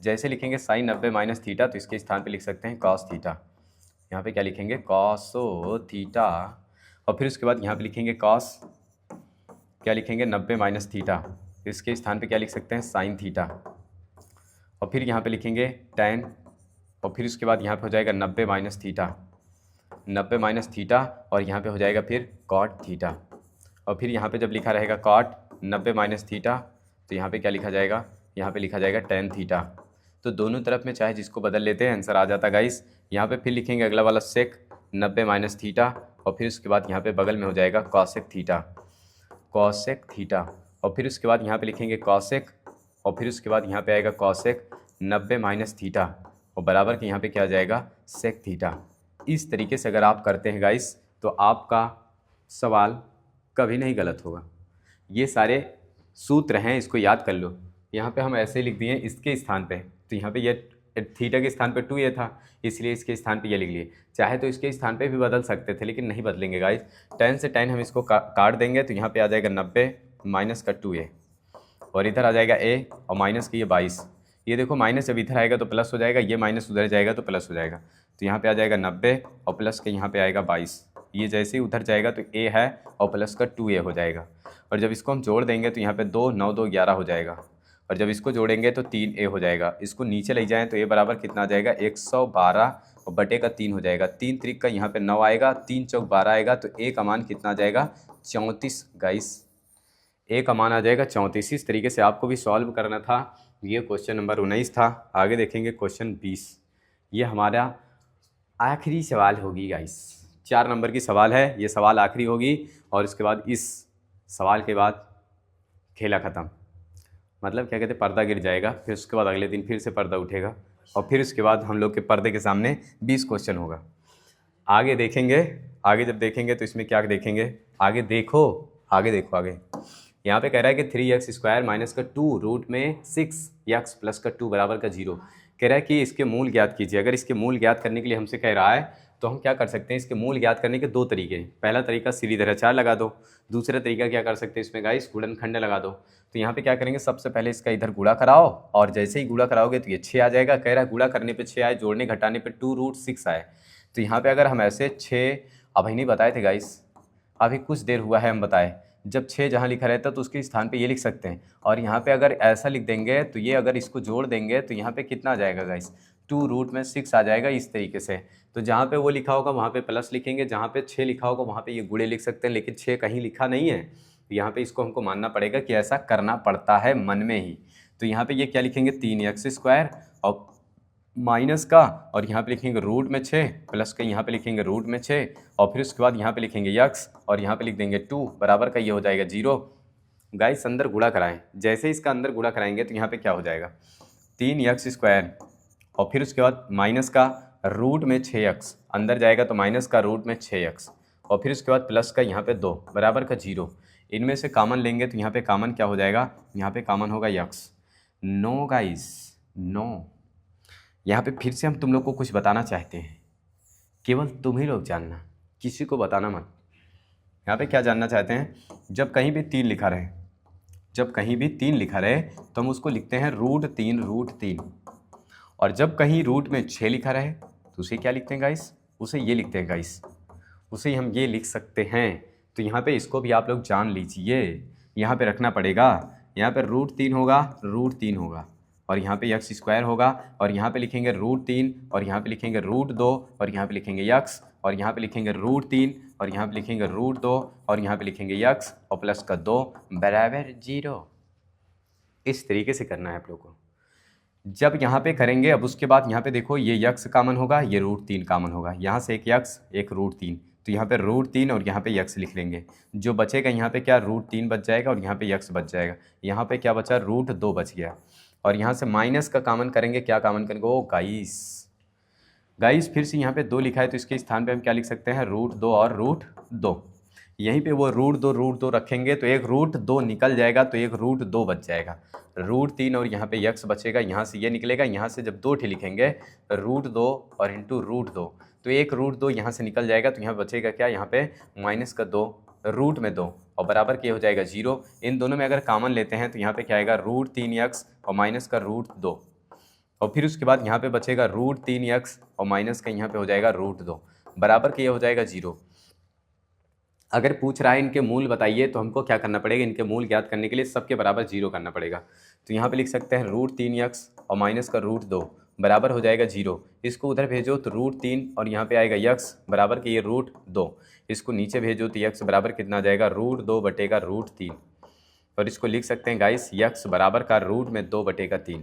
जैसे लिखेंगे sin 90 माइनस थीटा तो इसके स्थान पे लिख सकते हैं cos थीटा। यहाँ पे क्या लिखेंगे, cos थीटा, और फिर उसके बाद यहाँ पे लिखेंगे cos, क्या लिखेंगे 90 माइनस थीटा, इसके स्थान पे क्या लिख सकते हैं sin थीटा, और फिर यहाँ पे लिखेंगे tan, और फिर उसके बाद यहाँ पे हो जाएगा 90 माइनस थीटा, 90 माइनस थीटा, और यहाँ पे हो जाएगा फिर cot थीटा, और फिर यहाँ पे जब लिखा रहेगा cot 90 माइनस थीटा तो यहाँ पे क्या लिखा जाएगा, यहाँ पे लिखा जाएगा tan थीटा। तो दोनों तरफ में चाहे जिसको बदल लेते हैं आंसर आ जाता गाइस। यहाँ पे फिर लिखेंगे अगला वाला sec 90 माइनस थीटा, और फिर उसके बाद यहाँ पे बगल में हो जाएगा cosec थीटा, cosec थीटा, और फिर उसके बाद यहाँ पे लिखेंगे कॉसेक, और फिर उसके बाद यहाँ पे आएगा कॉसेक 90 माइनस थीटा, और बराबर के यहाँ पे क्या आ जाएगा सेक थीटा। इस तरीके से अगर आप करते हैं गाइस तो आपका सवाल कभी नहीं गलत होगा। ये सारे सूत्र हैं, इसको याद कर लो। यहाँ पे हम ऐसे लिख दिए इसके स्थान पे, तो यहाँ पे ये थीटा के स्थान पे 2a था, इसलिए इसके स्थान पे ये लिख लिए। चाहे तो इसके स्थान पे भी बदल सकते थे, लेकिन नहीं बदलेंगे गाइस। tan से tan हम इसको काट देंगे, तो यहाँ पे आ जाएगा 90 माइनस का 2a, और इधर आ जाएगा a और माइनस की ये 22। ये देखो माइनस जब इधर आएगा तो प्लस हो जाएगा, ये माइनस उधर जाएगा तो प्लस हो जाएगा। तो यहाँ पे आ जाएगा 90 और प्लस के यहाँ पे आएगा 22। ये जैसे ही उधर जाएगा तो a है और प्लस का 2a हो जाएगा। और जब इसको हम जोड़ देंगे तो यहाँ पे 2 9 2 11 हो जाएगा, और जब इसको जोड़ेंगे तो 3a हो जाएगा। इसको नीचे ले जाएं तो a बराबर कितना आ जाएगा 112 और बटे का 3 हो जाएगा। 3 त्रिक का यहाँ पे 9 आएगा, 3 चौक 12 आएगा, तो a का मान कितना आ जाएगा 34 गाइस। a का मान आ जाएगा 34। इस तरीके से आपको भी सॉल्व करना था। ये क्वेश्चन नंबर 19 था। आगे देखेंगे क्वेश्चन 20। ये हमारा आखिरी सवाल होगी गाइस, 4 नंबर की सवाल है, ये सवाल आखिरी होगी, और इसके बाद इस सवाल के बाद खेला ख़त्म। मतलब क्या कहते हैं, पर्दा गिर जाएगा, फिर उसके बाद अगले दिन फिर से पर्दा उठेगा, और फिर उसके बाद हम लोग के पर्दे के सामने 20 क्वेश्चन होगा। आगे देखेंगे, आगे जब देखेंगे तो इसमें क्या देखेंगे, आगे देखो, आगे यहाँ पे कह रहा है कि 3x² माइनस का 2 रूट में 6x प्लस का 2 बराबर का 0। कह रहा है कि इसके मूल ज्ञात कीजिए। अगर इसके मूल ज्ञात करने के लिए हमसे कह रहा है तो हम क्या कर सकते हैं, इसके मूल ज्ञात करने के 2 तरीके हैं। पहला तरीका सीढ़ीधराचार लगा दो, दूसरा तरीका क्या कर सकते हैं इसमें गाइस, गुणनखंड लगा दो। तो यहाँ पे क्या करेंगे, सबसे पहले इसका इधर गुणा कराओ, और जैसे ही गुणा कराओगे तो ये 6 आ जाएगा। कह रहा है गुणा करने पे 6 आए, जोड़ने घटाने पे 2 रूट 6 आए। तो यहाँ पे अगर हम ऐसे 6 अभी नहीं बताए थे गाइस, अभी कुछ देर हुआ है हम बताए। जब 6 जहाँ लिखा रहता है तो उसके स्थान पे ये लिख सकते हैं, और यहाँ पे अगर ऐसा लिख देंगे तो ये अगर इसको जोड़ देंगे तो यहाँ पे कितना आ जाएगा गाइस, 2 रूट में 6 आ जाएगा इस तरीके से। तो जहाँ पे वो लिखा होगा वहाँ पे प्लस लिखेंगे, जहाँ पे 6 लिखा होगा वहाँ पे ये गुणे लिख सकते हैं, लेकिन 6 कहीं लिखा नहीं है। तो यहाँ पे इसको हमको मानना पड़ेगा कि ऐसा करना पड़ता है मन में ही। तो यहाँ पे ये क्या लिखेंगे, 3x² और माइनस का, और यहाँ पे लिखेंगे रूट में 6 प्लस का, यहाँ पे लिखेंगे रूट में 6, और फिर उसके बाद यहाँ पे लिखेंगे x और यहाँ पे लिख देंगे 2 बराबर का ये हो जाएगा 0। गाइस अंदर गुणा कराएं, जैसे इसका अंदर गुणा कराएंगे तो यहाँ पे क्या हो जाएगा 3x² और फिर उसके बाद माइनस का रूट में 6x, अंदर जाएगा तो माइनस का रूट में 6x, और फिर उसके बाद प्लस का यहाँ पे 2 बराबर का 0। इनमें से कॉमन लेंगे तो यहाँ पे कॉमन क्या हो जाएगा, यहाँ पे कॉमन होगा x। नो गाइस नो, यहाँ पे फिर से हम तुम लोग को कुछ बताना चाहते हैं, केवल तुम ही लोग जानना, किसी को बताना मत। यहाँ पे क्या जानना चाहते हैं, जब कहीं भी 3 लिखा रहे, जब कहीं भी 3 लिखा रहे तो हम उसको लिखते हैं √3, और जब कहीं रूट में 6 लिखा रहे तो उसे क्या लिखते हैं गाइस, उसे ये लिखते हैं गाइस, उसे हम ये लिख सकते हैं। तो यहाँ पे इसको भी आप लोग जान लीजिए, यहाँ पे रखना पड़ेगा। यहाँ पे √3 होगा, √3 होगा, और यहाँ पे x² होगा, और यहाँ पे लिखेंगे √3, और यहाँ पे लिखेंगे √2, और यहाँ पे लिखेंगे x, और यहाँ पे लिखेंगे √3, और यहाँ पे लिखेंगे √2, और यहाँ पे लिखेंगे x और प्लस का 2 बराबर 0। इस तरीके से करना है आप लोग को। जब यहाँ पे करेंगे, अब उसके बाद यहाँ पे देखो ये x कॉमन होगा, ये √3 कॉमन होगा, यहाँ से एक x एक √3, तो यहाँ पे √3 और यहाँ पे x लिख लेंगे। जो बचेगा यहाँ पे क्या √3 बच जाएगा, और यहाँ पे x बच जाएगा। यहाँ पे क्या बचा, √2 बच गया, और यहाँ से माइनस का कॉमन करेंगे। क्या कॉमन करेंगे, ओ गाइस फिर से यहाँ पे 2 लिखा है तो इसके स्थान पे हम क्या लिख सकते हैं, √2 और √2। यहीं पे वो √2 रखेंगे तो एक √2 निकल जाएगा, तो एक √2 बच जाएगा। √3 और यहाँ पे x बचेगा, यहाँ से ये निकलेगा, यहाँ से जब 2 ठे लिखेंगे √2 और इंटू √2, तो एक √2 यहाँ से निकल जाएगा, तो यहाँ बचेगा क्या, यहाँ पे माइनस का 2 रूट में 2 और बराबर के हो जाएगा 0। इन दोनों में अगर कॉमन लेते हैं तो यहाँ पे क्या आएगा √3x और माइनस का √2, और फिर उसके बाद यहाँ पे बचेगा √3x और माइनस का यहाँ पे हो जाएगा √2 बराबर के ये हो जाएगा 0। अगर पूछ रहा है इनके मूल बताइए तो हमको क्या करना पड़ेगा, इनके मूल ज्ञात करने के लिए सबके बराबर 0 करना पड़ेगा। तो यहाँ पे लिख सकते हैं √3x और माइनस का √2 बराबर हो जाएगा 0। इसको उधर भेजो तो √3 और यहाँ पे आएगा x बराबर के ये √2, इसको नीचे भेजो तो x बराबर कितना आ जाएगा √2 बटेगा √3, और इसको लिख सकते हैं गाइस x बराबर का रूट में 2 बटेगा 3।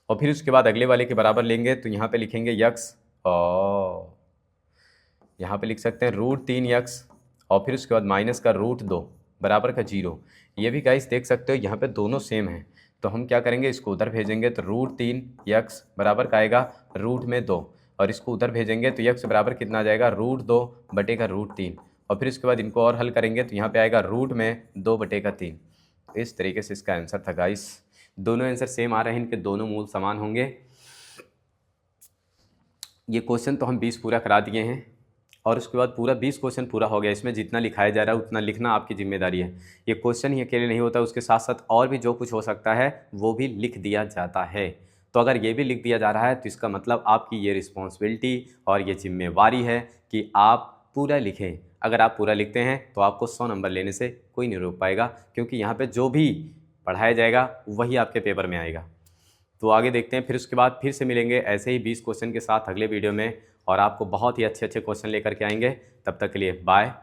और फिर उसके बाद अगले वाले के बराबर लेंगे तो यहाँ पे लिखेंगे x और यहाँ पे लिख सकते हैं √3x और फिर उसके बाद माइनस का √2 बराबर का 0। ये भी गाइस देख सकते हो यहाँ पे दोनों सेम हैं, तो हम क्या करेंगे, इसको उधर भेजेंगे तो √3 बराबर का आएगा √2, और इसको उधर भेजेंगे तो यक्स बराबर कितना आ जाएगा, √2 बटे का √3, और फिर उसके बाद इनको और हल करेंगे तो यहाँ पे आएगा √2 बटे का 3। इस तरीके से इसका आंसर था गाइस। दोनों आंसर सेम आ रहे हैं, इनके दोनों मूल समान होंगे। ये क्वेश्चन तो हम 20 पूरा करा दिए हैं, और उसके बाद पूरा 20 क्वेश्चन पूरा हो गया। इसमें जितना लिखाया जा रहा है उतना लिखना आपकी जिम्मेदारी है। ये क्वेश्चन ही अकेले नहीं होता, उसके साथ साथ और भी जो कुछ हो सकता है वो भी लिख दिया जाता है। तो अगर ये भी लिख दिया जा रहा है तो इसका मतलब आपकी ये रिस्पॉन्सिबिलिटी और ये जिम्मेवारी है कि आप पूरा लिखें। अगर आप पूरा लिखते हैं तो आपको 100 नंबर लेने से कोई नहीं रोक पाएगा, क्योंकि यहाँ पे जो भी पढ़ाया जाएगा वही आपके पेपर में आएगा। तो आगे देखते हैं, फिर उसके बाद फिर से मिलेंगे ऐसे ही 20 क्वेश्चन के साथ अगले वीडियो में, और आपको बहुत ही अच्छे अच्छे क्वेश्चन लेकर के आएंगे। तब तक के लिए बाय।